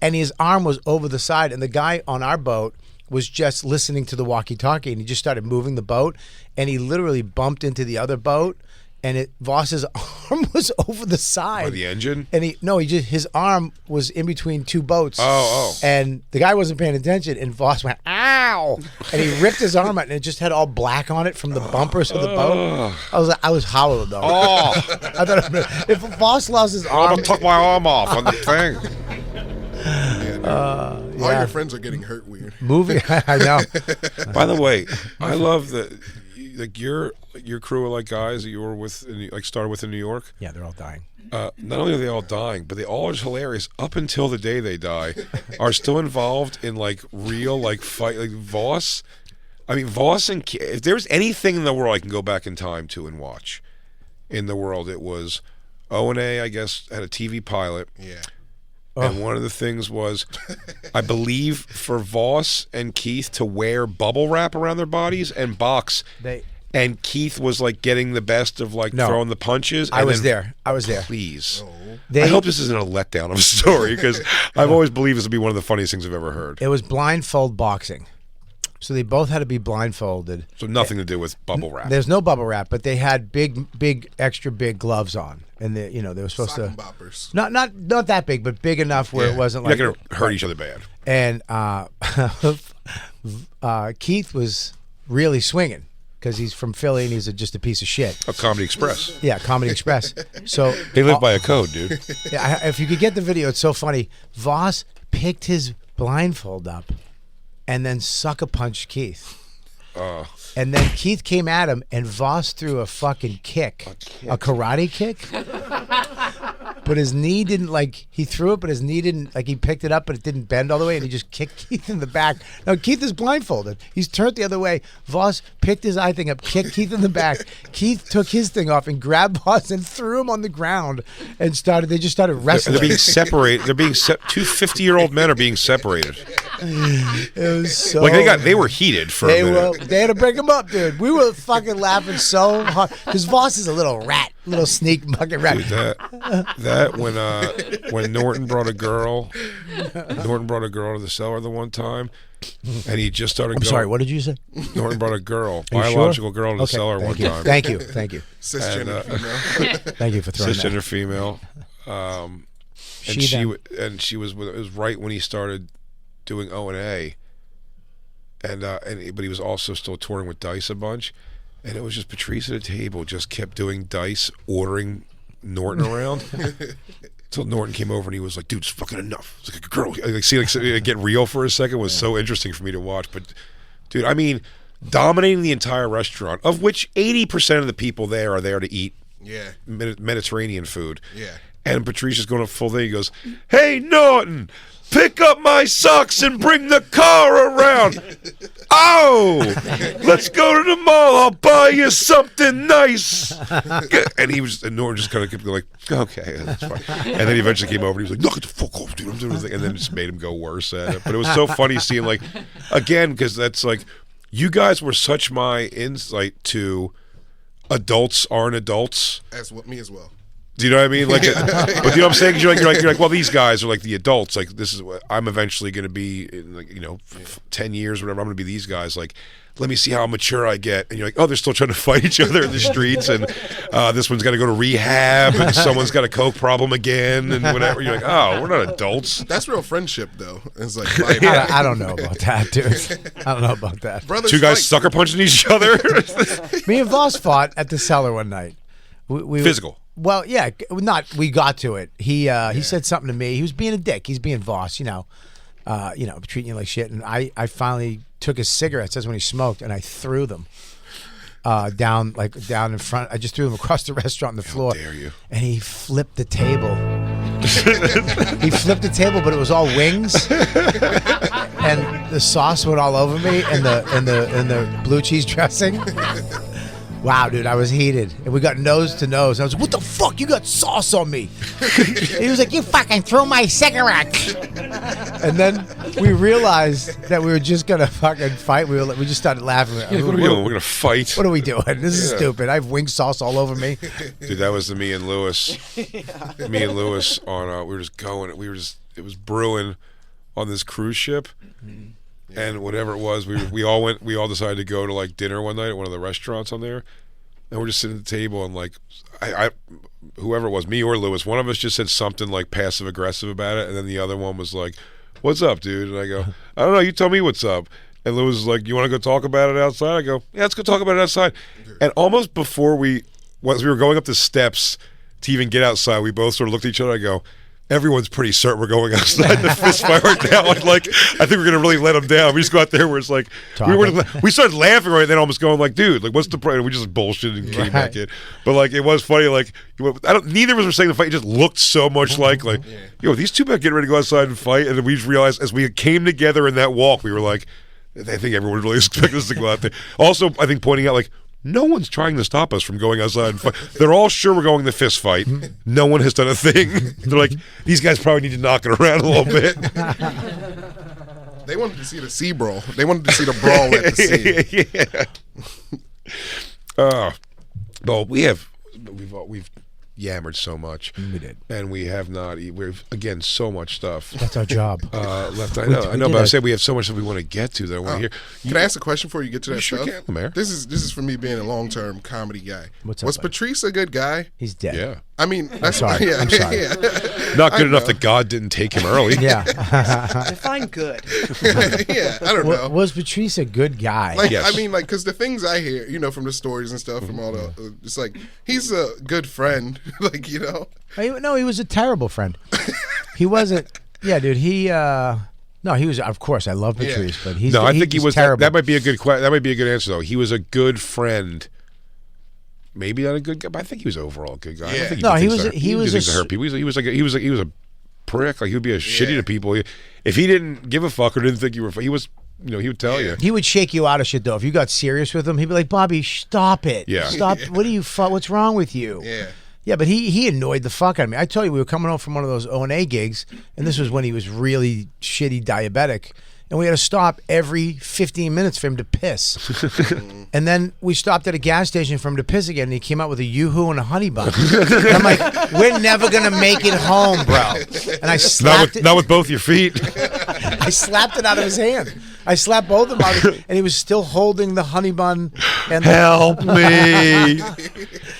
Speaker 2: And his arm was over the side, and the guy on our boat was just listening to the walkie-talkie, and he just started moving the boat, and he literally bumped into the other boat, and Voss's arm was over the side.
Speaker 1: By the engine?
Speaker 2: And his arm was in between two boats.
Speaker 1: Oh.
Speaker 2: And the guy wasn't paying attention, and Voss went, ow! And he ripped his arm out, and it just had all black on it from the bumpers of the boat. I was howling, though.
Speaker 1: Oh.
Speaker 2: I thought, if Voss lost his
Speaker 1: I'm
Speaker 2: arm...
Speaker 1: going to tuck my arm off on the thing.
Speaker 4: All your friends are getting hurt weird.
Speaker 2: Movie, I know.
Speaker 1: By the way, I love that like your crew of like guys that you were with, started with in New York.
Speaker 2: Yeah, they're all dying.
Speaker 1: Not only are they all dying, but they all are hilarious up until the day they die. Are still involved in like real like fight, like Voss. I mean, Voss and if there's anything in the world I can go back in time to and watch in the world, it was O&A. I guess had a TV pilot.
Speaker 4: Yeah.
Speaker 1: And one of the things was, I believe, for Voss and Keith to wear bubble wrap around their bodies and box. And Keith was like getting the best of like throwing the punches.
Speaker 2: I was there.
Speaker 1: Please. I hope this isn't a letdown of a story, because I've always believed this would be one of the funniest things I've ever heard.
Speaker 2: It was blindfold boxing. So they both had to be blindfolded.
Speaker 1: So nothing to do with bubble wrap.
Speaker 2: There's no bubble wrap, but they had big, extra big gloves on, and they were supposed
Speaker 4: Sock
Speaker 2: to.
Speaker 4: and boppers.
Speaker 2: Not that big, but big enough where it wasn't
Speaker 1: You're
Speaker 2: like
Speaker 1: not going to hurt each other bad.
Speaker 2: And Keith was really swinging because he's from Philly and he's just a piece of shit.
Speaker 1: A Comedy Express.
Speaker 2: Yeah, Comedy Express. So
Speaker 1: They live by a code, dude.
Speaker 2: yeah, if you could get the video, it's so funny. Voss picked his blindfold up and then sucker punched Keith. And then Keith came at him, and Voss threw a fucking kick. A karate kick. But his knee didn't, he threw it, but his knee didn't, he picked it up, but it didn't bend all the way, and he just kicked Keith in the back. Now, Keith is blindfolded. He's turned the other way. Voss picked his eye thing up, kicked Keith in the back. Keith took his thing off and grabbed Voss and threw him on the ground and they just started wrestling.
Speaker 1: They're being separated. Two 50-year-old men are being separated.
Speaker 2: It was so...
Speaker 1: they were heated for a minute.
Speaker 2: They had to break him up, dude. We were fucking laughing so hard. Because Voss is a little rat, little sneak bucket rat.
Speaker 1: Dude, that when Norton brought a girl to the cellar the one time, and he just started
Speaker 2: I'm sorry, what did you say?
Speaker 1: Norton brought a girl,
Speaker 2: Are you
Speaker 1: biological
Speaker 2: sure?
Speaker 1: girl to the cellar one time.
Speaker 2: Thank you.
Speaker 4: Cisgender female.
Speaker 2: Thank you for throwing
Speaker 1: Cisgender
Speaker 2: that.
Speaker 1: female. And she was it was right when he started doing O&A, but he was also still touring with Dice a bunch, and it was just Patrice at a table just kept doing Dice, ordering Norton around. Until Norton came over and he was like, "Dude, it's fucking enough." It's like a girl. Get real for a second was so interesting for me to watch. But, dude, I mean, dominating the entire restaurant, of which 80% of the people there are there to eat
Speaker 4: Yeah.
Speaker 1: Mediterranean food.
Speaker 4: Yeah.
Speaker 1: And Patrice is going up full thing. He goes, "Hey, Norton, pick up my socks and bring the car around. Oh, let's go to the mall. I'll buy you something nice." And Norton just kind of kept going like, "Okay, that's fine." And then he eventually came over and he was like, "Knock it the fuck off, dude. I'm doing this thing." And then it just made him go worse at it. But it was so funny seeing, like, again, because that's like, you guys were such my insight to adults aren't adults.
Speaker 4: Me as well.
Speaker 1: Do you know what I mean? Like, but you know what I'm saying? 'Cause you're like, well, these guys are like the adults. Like, this is what I'm eventually going to be in, like, 10 years or whatever. I'm going to be these guys. Like, let me see how mature I get. And you're like, oh, they're still trying to fight each other in the streets, and this one's got to go to rehab, and someone's got a coke problem again, and whatever. You're like, oh, we're not adults.
Speaker 4: That's real friendship, though. It's like
Speaker 6: I don't know about that, dude. I don't know about that.
Speaker 4: Brothers
Speaker 1: Two guys
Speaker 4: fight.
Speaker 1: sucker punching each other.
Speaker 6: Me and Voss fought at the cellar one night. We
Speaker 1: Physical.
Speaker 6: Well, yeah, we got to it. He said something to me. He was being a dick. He's being Voss, treating you like shit. And I finally took his cigarettes. That's when he smoked, and I threw them down in front. I just threw them across the restaurant on the floor.
Speaker 1: How dare you?
Speaker 6: And he flipped the table. He flipped the table, but it was all wings, and the sauce went all over me, and the blue cheese dressing. Wow, dude, I was heated. And we got nose to nose. I was like, what the fuck? You got sauce on me. He was like, you fucking threw my cigarette. And then we realized that we were just going to fucking fight. We just started laughing.
Speaker 1: What are we doing? We're going to fight.
Speaker 6: What are we doing? This is stupid. I have wing sauce all over me.
Speaker 1: Dude, that was me and Lewis. Me and Lewis on, we were just going. It was brewing on this cruise ship. Mm-hmm. And whatever it was, we all decided to go to like dinner one night at one of the restaurants on there, and we're just sitting at the table, and like I whoever it was, me or Lewis, one of us just said something like passive aggressive about it, and then the other one was like, "What's up, dude?" And I go, "I don't know, you tell me what's up." And Lewis was like, "You want to go talk about it outside?" I go, "Yeah, let's go talk about it outside." And almost before as we were going up the steps to even get outside, we both sort of looked at each other. I go, everyone's pretty certain we're going outside the fist fight right now. And like, I think we're going to really let them down. We just go out there where it's like, we started laughing right then, almost going like, dude, like, what's the point? We just bullshit and came back in. But like, it was funny. Like, neither of us were saying the fight. It just looked so much like, these two men getting ready to go outside and fight. And then we just realized as we came together in that walk, we were like, I think everyone really expected us to go out there. Also, I think pointing out like, no one's trying to stop us from going outside and fight. They're all sure we're going to fist fight. No one has done a thing. They're like, these guys probably need to knock it around a little bit.
Speaker 4: They wanted to see the sea brawl. They wanted to see the brawl at the sea.
Speaker 1: Yeah. Well, we've yammered so much.
Speaker 6: We did.
Speaker 1: And we have not. We've, again, so much stuff.
Speaker 6: That's our job.
Speaker 1: Left. I know, but I said we have so much that we want to get to that I want to hear.
Speaker 4: Can I ask a question before you get to that
Speaker 1: sure
Speaker 4: stuff?
Speaker 1: Can, LeMaire.
Speaker 4: This is for me being a long-term comedy guy.
Speaker 6: What's up,
Speaker 4: Was Patrice a good guy?
Speaker 6: He's dead.
Speaker 1: Yeah.
Speaker 4: I mean, that's
Speaker 6: sorry.
Speaker 4: Yeah,
Speaker 6: I'm sorry.
Speaker 4: Yeah.
Speaker 1: Not good enough that God didn't take him early.
Speaker 6: Yeah.
Speaker 5: Define good.
Speaker 4: Yeah, I don't know.
Speaker 6: Was Patrice a good guy?
Speaker 4: Like,
Speaker 1: Yes.
Speaker 4: I mean, like, because the things I hear, from the stories and stuff, from all the, it's like, he's a good friend, like,
Speaker 6: No, he was a terrible friend. He wasn't. Yeah, dude. No, he was. Of course, I love Patrice, but he's.
Speaker 1: No, I think he was.
Speaker 6: terrible.
Speaker 1: That might be a good. That might be a good answer though. He was a good friend. Maybe not a good guy, but I think he was overall a good guy. I don't think
Speaker 6: No, he
Speaker 1: did
Speaker 6: was.
Speaker 1: things
Speaker 6: He was.
Speaker 1: to hurt people. He was a prick. Like he would be a shitty to people. If he didn't give a fuck or didn't think you were, he was. He would tell you.
Speaker 6: He would shake you out of shit though. If you got serious with him, he'd be like, "Bobby, stop it.
Speaker 1: Yeah.
Speaker 6: Stop. What do you? What's wrong with you?"
Speaker 4: Yeah.
Speaker 6: Yeah, but he annoyed the fuck out of me. I told you we were coming home from one of those O&A gigs, and this was when he was really shitty diabetic, and we had to stop every 15 minutes for him to piss. And then we stopped at a gas station for him to piss again, and he came out with a Yoo-hoo and a honey bun. And I'm like, we're never going to make it home, bro. And I slapped it.
Speaker 1: Not with both your feet.
Speaker 6: I slapped it out of his hand. I slapped both of them out, and he was still holding the honey bun. And
Speaker 1: Help me.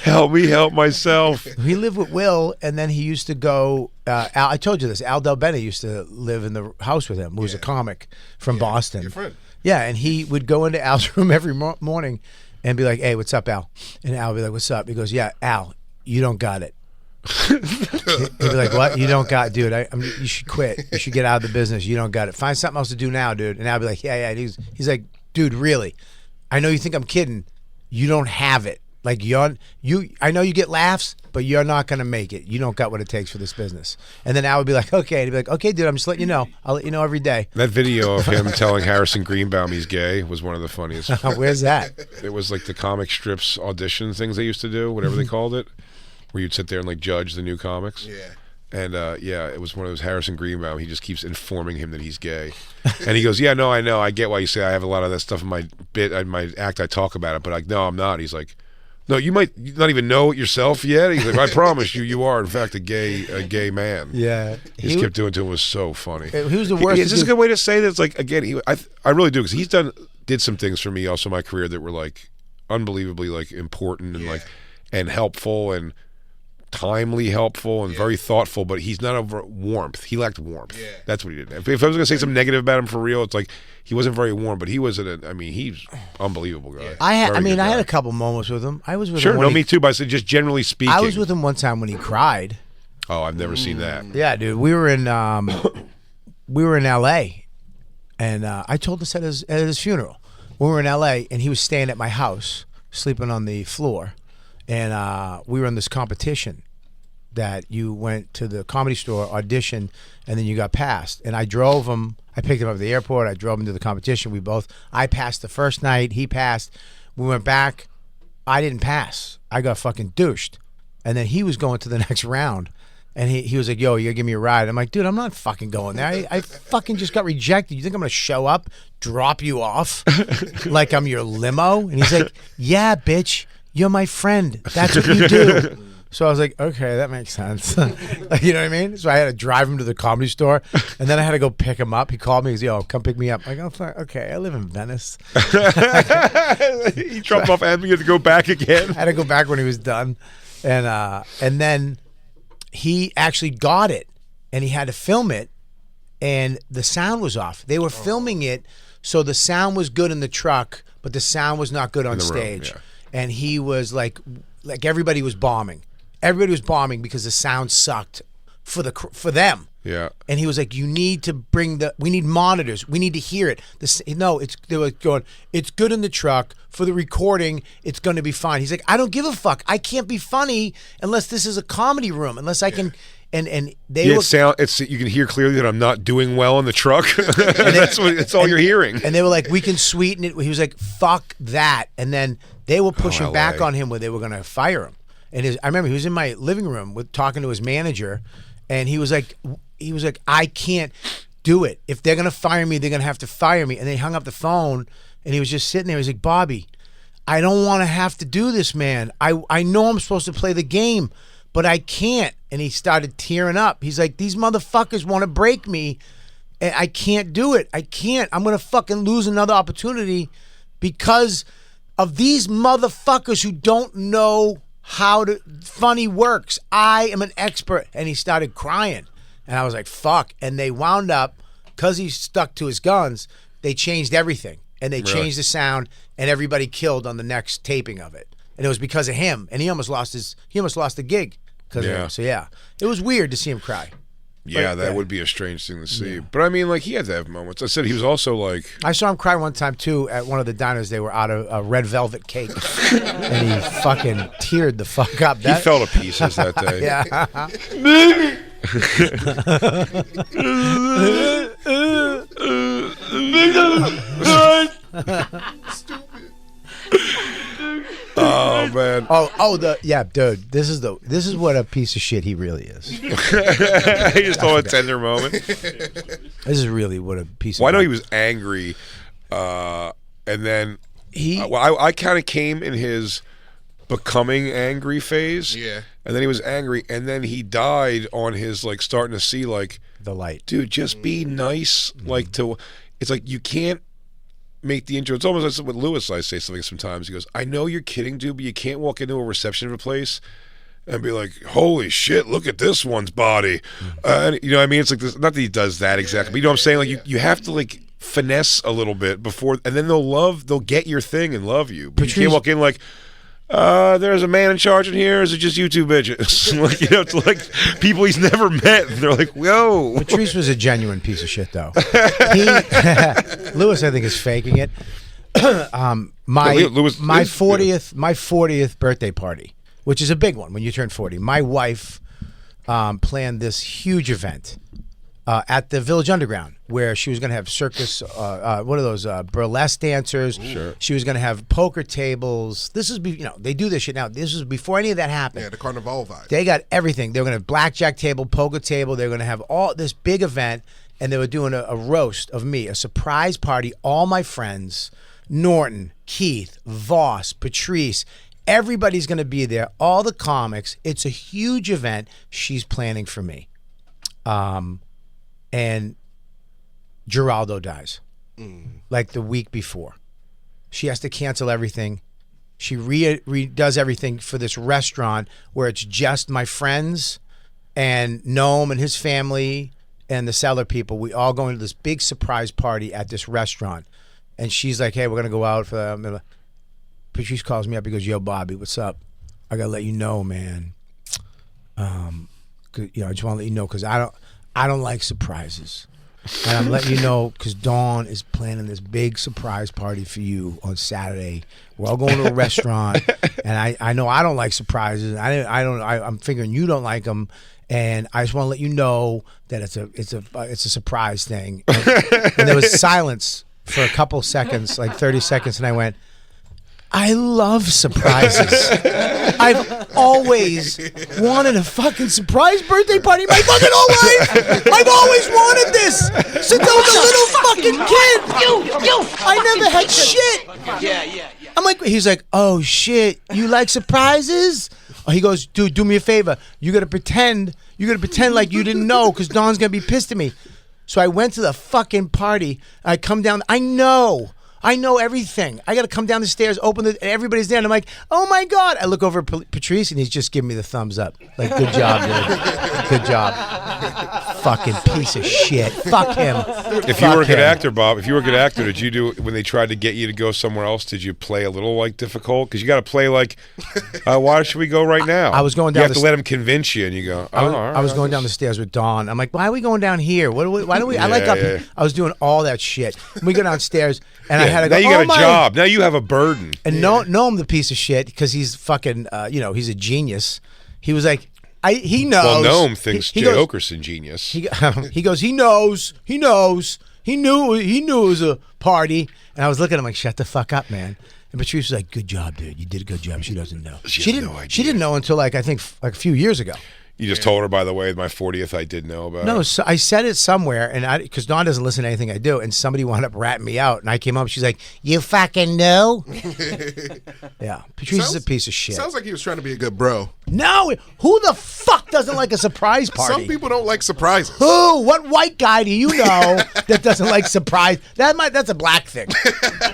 Speaker 1: Help me help myself.
Speaker 6: He lived with Will, and then he used to go. Al, I told you this. Al Del Bene used to live in the house with him, who was a comic from Boston.
Speaker 4: Your friend.
Speaker 6: Yeah, and he would go into Al's room every morning and be like, "Hey, what's up, Al?" And Al would be like, "What's up?" He goes, "Yeah, Al, you don't got it." He'd be like, "What? You don't got, dude? You should quit. You should get out of the business. You don't got it. Find something else to do now, dude." And I'd be like, "Yeah." And he's like, "Dude, really? I know you think I'm kidding. You don't have it. Like I know you get laughs, but you're not gonna make it. You don't got what it takes for this business. And then I would be like, okay. And he'd be like, okay, dude, I'm just letting you know. I'll let you know every day.
Speaker 1: That video of him telling Harrison Greenbaum he's gay was one of the funniest.
Speaker 6: Where's that?
Speaker 1: It was like the comic strips audition things they used to do, whatever they called it, where you'd sit there and like judge the new comics.
Speaker 4: Yeah.
Speaker 1: And it was one of those Harrison Greenbaum. He just keeps informing him that he's gay, and he goes, "Yeah, no, I know. I get why you say I have a lot of that stuff in my bit, in my act. I talk about it, but like, no, I'm not." He's like, "No, you might not even know it yourself yet." He's like, "I promise you, you are in fact a gay man."
Speaker 6: Yeah,
Speaker 1: he just kept doing it to him. It was so funny.
Speaker 6: He was the worst.
Speaker 1: Is this a good way to say that? It's like again, I really do, because he's did some things for me also in my career that were like unbelievably like important and like and helpful and timely helpful and very thoughtful, but he's not over warmth. He lacked warmth. Yeah. That's what he did. If I was going to say something negative about him for real, it's like he wasn't very warm, but he was he's unbelievable guy.
Speaker 6: I had a couple moments with him. I was with him.
Speaker 1: Sure, me too, but I said just generally speaking.
Speaker 6: I was with him one time when he cried.
Speaker 1: Oh, I've never seen that.
Speaker 6: Yeah, dude. We were in LA, and I told this at his funeral. We were in LA, and he was staying at my house, sleeping on the floor. And we were in this competition that you went to the Comedy Store, auditioned, and then you got passed. And I drove him. I picked him up at the airport. I drove him to the competition. I passed the first night. He passed. We went back. I didn't pass. I got fucking douched. And then he was going to the next round. And he was like, yo, you gotta give me a ride. I'm like, dude, I'm not fucking going there. I fucking just got rejected. You think I'm gonna show up, drop you off like I'm your limo? And he's like, yeah, bitch. You're my friend. That's what you do. So I was like, okay, that makes sense. You know what I mean? So I had to drive him to the Comedy Store, and then I had to go pick him up. He called me. He's yo, come pick me up. I go, okay, I live in Venice.
Speaker 1: He dropped off and we had to go back again.
Speaker 6: I had to go back when he was done. And then he actually got it, and he had to film it, and the sound was off. They were filming it, so the sound was good in the truck, but the sound was not good on stage.
Speaker 1: Room,
Speaker 6: and he was like everybody was bombing. Everybody was bombing because the sound sucked for them.
Speaker 1: Yeah.
Speaker 6: And he was like, "You need to we need monitors. We need to hear it." They were going, "It's good in the truck for the recording. It's going to be fine." He's like, "I don't give a fuck. I can't be funny unless this is a comedy room. Unless I can." And they were,
Speaker 1: you can hear clearly that I'm not doing well in the truck. That's all you're hearing.
Speaker 6: And they were like, "We can sweeten it." He was like, "Fuck that." And then they were pushing back on him where they were going to fire him. And I remember he was in my living room talking to his manager, and he was like, "I can't do it. If they're going to fire me, they're going to have to fire me." And they hung up the phone, and he was just sitting there. He's like, "Bobby, I don't want to have to do this, man. I know I'm supposed to play the game, but I can't." And he started tearing up. He's like, "These motherfuckers want to break me, and I can't do it. I can't. I'm going to fucking lose another opportunity because of these motherfuckers who don't know how funny works. I am an expert." And he started crying. And I was like, fuck. And they wound up, because he stuck to his guns, they changed everything. And they changed the sound, and everybody killed on the next taping of it. And it was because of him. And he almost lost the gig. Of him. So yeah, it was weird to see him cry.
Speaker 1: Yeah, that would be a strange thing to see. Yeah. But I mean, like, he had to have moments. I said he was also like...
Speaker 6: I saw him cry one time, too, at one of the diners. They were out of a red velvet cake. And he fucking teared the fuck up.
Speaker 1: He fell to pieces that day.
Speaker 6: Yeah.
Speaker 1: Oh man.
Speaker 6: Dude. This is what a piece of shit he really is.
Speaker 1: He just saw a tender moment.
Speaker 6: This is really what a piece of.
Speaker 1: Well, I know he was angry, and then I kind of came in his becoming angry phase.
Speaker 4: Yeah.
Speaker 1: And then he was angry, and then he died on his like starting to see like
Speaker 6: the light.
Speaker 1: Dude, just be nice. Like it's like you can't make the intro. It's almost like what Lewis I say something sometimes. He goes, "I know you're kidding, dude, but you can't walk into a reception of a place and be like, holy shit, look at this one's body." And you know what I mean? It's like this, not that he does that exactly, but you know what I'm saying? Like you have to like finesse a little bit before, and then they'll get your thing and love you. But you can't walk in like, there's a man in charge in here, or is it just you two bitches? Like, you know, it's like people he's never met. And they're like, whoa.
Speaker 6: Patrice was a genuine piece of shit, though. Lewis, I think, is faking it. My
Speaker 1: Louis-
Speaker 6: my
Speaker 1: Louis-
Speaker 6: 40th birthday party, which is a big one when you turn 40. My wife planned this huge event at the Village Underground, where she was going to have circus, what are those, burlesque dancers.
Speaker 1: Sure.
Speaker 6: She was going to have poker tables. This is, they do this shit now. This was before any of that happened.
Speaker 4: Yeah, the Carnival vibe.
Speaker 6: They got everything. They were going to have blackjack table, poker table. They were going to have all this big event, and they were doing a roast of me, a surprise party. All my friends, Norton, Keith, Voss, Patrice, everybody's going to be there. All the comics. It's a huge event she's planning for me. And Geraldo dies, like the week before. She has to cancel everything. She redoes everything for this restaurant where it's just my friends and Noam and his family and the cellar people. We all go into this big surprise party at this restaurant. And she's like, hey, we're going to go out for that. Patrice calls me up. He goes, yo, Bobby, what's up? I got to let you know, man. I just want to let you know because I don't like surprises. And I'm letting you know because Dawn is planning this big surprise party for you on Saturday. We're all going to a restaurant, and I know I don't like surprises. I'm figuring you don't like them, and I just want to let you know that it's a surprise thing. And there was silence for a couple seconds, like 30 seconds, and I went, I love surprises. I've always wanted a fucking surprise birthday party my fucking whole life. I've always wanted this since I was a little fucking kid. I never had shit. Yeah. I'm like, he's like, oh shit, you like surprises? He goes, dude, do me a favor. You gotta pretend like you didn't know because Dawn's gonna be pissed at me. So I went to the fucking party. I come down. I know everything. I got to come down the stairs, open and everybody's there. And I'm like, oh my God. I look over at Patrice and he's just giving me the thumbs up. Like, good job, dude. Good job. Fucking piece of shit. Fuck him.
Speaker 1: If you were a good actor, Bob, did you do, when they tried to get you to go somewhere else, did you play a little like difficult? Because you got to play like, why should we go right now?
Speaker 6: I was going down
Speaker 1: You have to let him convince you and you go, oh, all right.
Speaker 6: I was going down the stairs with Dawn. I'm like, why are we going down here? Why don't we? I like up here. I was doing all that shit. We go downstairs and I had to go,
Speaker 1: now you got a job. Now you have a burden.
Speaker 6: And Noam the piece of shit, because he's fucking, he's a genius. He was like, he knows.
Speaker 1: Well, Noam thinks Jay Okerson genius.
Speaker 6: He goes, he knows. He knew it was a party. And I was looking at him like, shut the fuck up, man. And Patrice was like, good job, dude. You did a good job. She doesn't know. She
Speaker 1: has no idea.
Speaker 6: She didn't know until like I think like a few years ago.
Speaker 1: You just told her, by the way, my 40th, I did know about it.
Speaker 6: No, so I said it somewhere, and because Dawn doesn't listen to anything I do, and somebody wound up ratting me out, and I came up, she's like, you fucking know? Yeah, Patrice is a piece of shit.
Speaker 4: Sounds like he was trying to be a good bro.
Speaker 6: No, who the fuck doesn't like a surprise party?
Speaker 4: Some people don't like surprises.
Speaker 6: Who? What white guy do you know that doesn't like surprise? That's a black thing.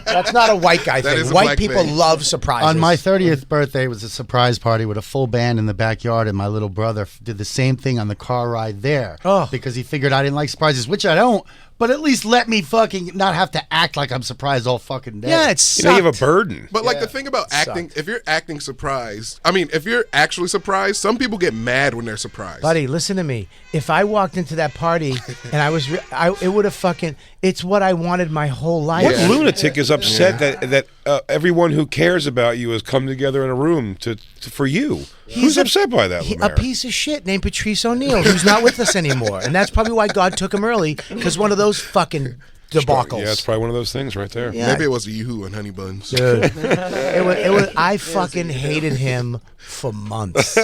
Speaker 6: That's not a white guy
Speaker 4: That
Speaker 6: thing.
Speaker 4: is a
Speaker 6: White
Speaker 4: black
Speaker 6: people
Speaker 4: thing.
Speaker 6: love surprises.
Speaker 2: On my 30th birthday was a surprise party with a full band in the backyard, and my little brother did the same thing on the car ride there because he figured I didn't like surprises, which I don't. But at least let me fucking not have to act like I'm surprised all fucking day.
Speaker 6: Yeah, it's
Speaker 1: you have a burden.
Speaker 4: But like the thing about acting, if you're acting surprised, if you're actually surprised, some people get mad when they're surprised.
Speaker 6: Buddy, listen to me. If I walked into that party and it would have fucking. It's what I wanted my whole life.
Speaker 1: What lunatic is upset that everyone who cares about you has come together in a room for you? Who's upset by that,
Speaker 6: A
Speaker 1: LeMaire?
Speaker 6: piece of shit named Patrice O'Neill, who's not with us anymore. And that's probably why God took him early, because one of those fucking debacles.
Speaker 1: Yeah, it's probably one of those things right there.
Speaker 6: Yeah.
Speaker 4: Maybe it was the Yoo-Hoo and Honey Buns.
Speaker 6: Dude, it was. I fucking hated him for months.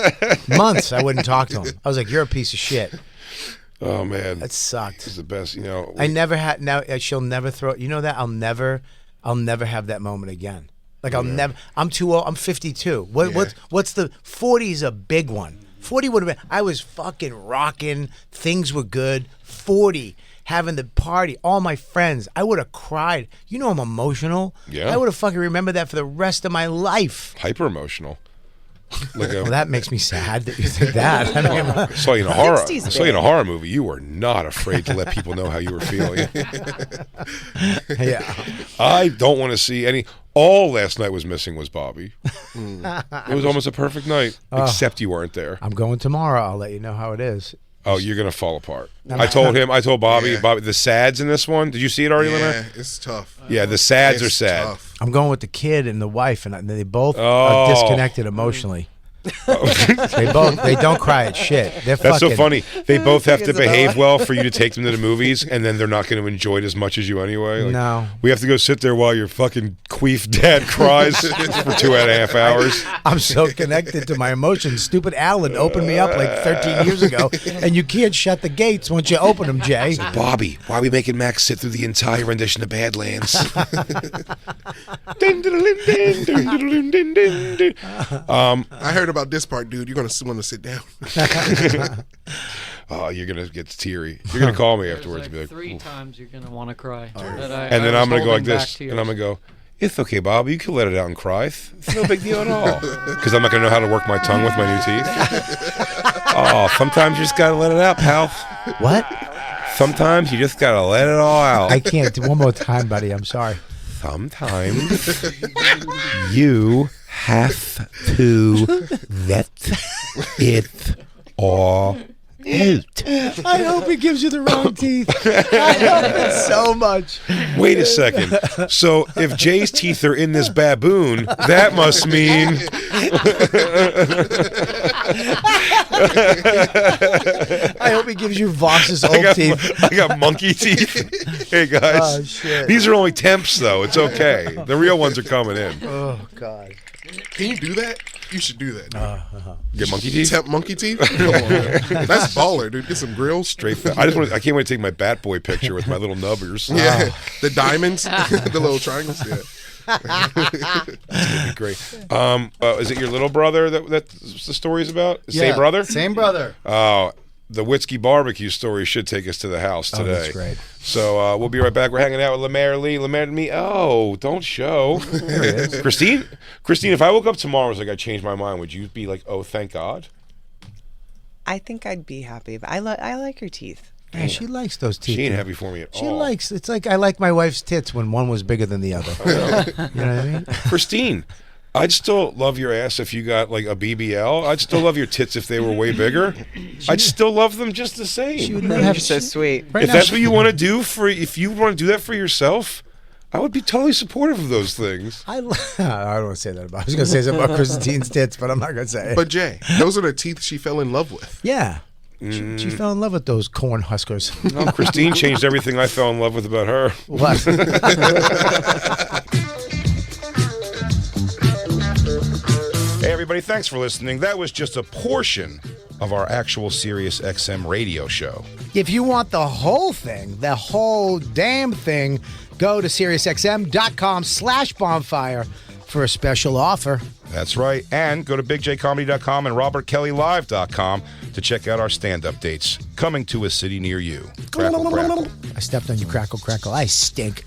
Speaker 6: Months. I wouldn't talk to him. I was like, "You're a piece of shit."
Speaker 1: Oh man,
Speaker 6: That sucked.
Speaker 1: It's the best.
Speaker 6: I never had. Now she'll never throw. You know that I'll never have that moment again. Like I'll never. I'm too old. I'm 52. What's the 40's a big one. 40 would have been. I was fucking rocking. Things were good. 40. Having the party, all my friends, I would have cried. You know I'm emotional.
Speaker 1: Yeah.
Speaker 6: I would have fucking remembered that for the rest of my life.
Speaker 1: hyper emotional.
Speaker 6: Well, that makes me sad that you think that.
Speaker 1: I saw you in a horror. I saw you in a horror movie. You were not afraid to let people know how you were feeling.
Speaker 6: Yeah.
Speaker 1: I don't want to see any. All last night was missing was Bobby. It was almost a perfect night, except you weren't there.
Speaker 6: I'm going tomorrow. I'll let you know how it is.
Speaker 1: Oh, you're gonna fall apart. I told Bobby.
Speaker 4: Yeah.
Speaker 1: Bobby, the sads in this one. Did you see it already,
Speaker 4: Yeah,
Speaker 1: LeMaire?
Speaker 4: it's tough.
Speaker 1: Yeah, the sads are
Speaker 4: It's
Speaker 1: sad.
Speaker 4: tough.
Speaker 6: I'm going with the kid and the wife, and they both are disconnected emotionally. They don't cry at shit. They're
Speaker 1: That's so
Speaker 6: fucking-
Speaker 1: funny. They both have to
Speaker 5: It's about-
Speaker 1: behave well for you to take them to the movies, and then they're not going to enjoy it as much as you anyway. Like,
Speaker 6: No.
Speaker 1: we have to go sit there while your fucking queef dad cries for 2.5 hours.
Speaker 6: I'm so connected to my emotions. Stupid Alan opened me up like 13 years ago, and you can't shut the gates once you open them, Jay.
Speaker 1: Bobby, why are we making Max sit through the entire rendition of Badlands?
Speaker 4: I heard about this part, dude. You're gonna want to sit down.
Speaker 1: Oh, you're gonna get teary. You're gonna call me afterwards
Speaker 3: There's
Speaker 1: and be like,
Speaker 3: three
Speaker 1: "Oof."
Speaker 3: times you're gonna want to cry.
Speaker 1: And then I'm gonna go like this, and I'm gonna go, "It's okay, Bob. You can let it out and cry. It's no big deal at all." Because I'm not gonna know how to work my tongue with my new teeth. Oh, sometimes you just gotta let it out, pal.
Speaker 6: What?
Speaker 1: Sometimes you just gotta let it all out.
Speaker 6: I can't. One more time, buddy. I'm sorry.
Speaker 1: Sometimes you have to let it all out.
Speaker 6: I hope he gives you the wrong teeth. I hope it so much.
Speaker 1: Wait a second. So if Jay's teeth are in this baboon, that must mean
Speaker 6: I hope he gives you Voss's old teeth.
Speaker 1: I got monkey teeth. Hey guys,
Speaker 6: Oh, shit.
Speaker 1: these are only temps though. It's okay. The real ones are coming in.
Speaker 6: Oh God.
Speaker 4: Can you do that? You should do that. Dude.
Speaker 1: Get monkey teeth.
Speaker 4: Temp monkey teeth? Come on. That's baller, dude. Get some grills.
Speaker 1: Straight. I can't wait to take my Bat Boy picture with my little nubbers.
Speaker 4: Yeah. The diamonds, the little triangles. Yeah.
Speaker 1: That'd be great. Is it your little brother that the story's about? Same brother?
Speaker 2: Same brother.
Speaker 1: Oh, the Whiskey barbecue story should take us to the house today.
Speaker 6: Oh, that's great.
Speaker 1: So we'll be right back. We're hanging out with LeMaire Lee. LeMaire to me. Oh, don't show. Christine, if I woke up tomorrow and was like, I changed my mind, would you be like, oh, thank God?
Speaker 5: I think I'd be happy, but I like her teeth.
Speaker 6: Man, she likes those teeth.
Speaker 1: She ain't happy for me at
Speaker 6: She
Speaker 1: all.
Speaker 6: likes. It's like I like my wife's tits when one was bigger than the other. You know what I mean?
Speaker 1: Christine, I'd still love your ass if you got like a BBL. I'd still love your tits if they were way bigger. I'd still love them just the same.
Speaker 6: She would never
Speaker 5: You're
Speaker 6: have
Speaker 5: so sweet.
Speaker 6: Right
Speaker 1: If
Speaker 6: now,
Speaker 1: that's
Speaker 6: she-
Speaker 1: what you want to do if you want to do that for yourself, I would be totally supportive of those things.
Speaker 6: I don't want to say that about. I was going to say something about Christine's tits, but I'm not going to say it.
Speaker 4: But Jay, those are the teeth she fell in love with.
Speaker 6: Yeah. She fell in love with those corn huskers.
Speaker 1: No, Christine changed everything I fell in love with about her.
Speaker 6: What?
Speaker 1: Hey, everybody, thanks for listening. That was just a portion of our actual Sirius XM radio show.
Speaker 6: If you want the whole thing, the whole damn thing, go to SiriusXM.com/bonfire for a special offer.
Speaker 1: That's right. And go to BigJComedy.com and RobertKellyLive.com to check out our stand-up dates coming to a city near you. Crackle, crackle.
Speaker 6: I stepped on you, crackle, crackle. I stink.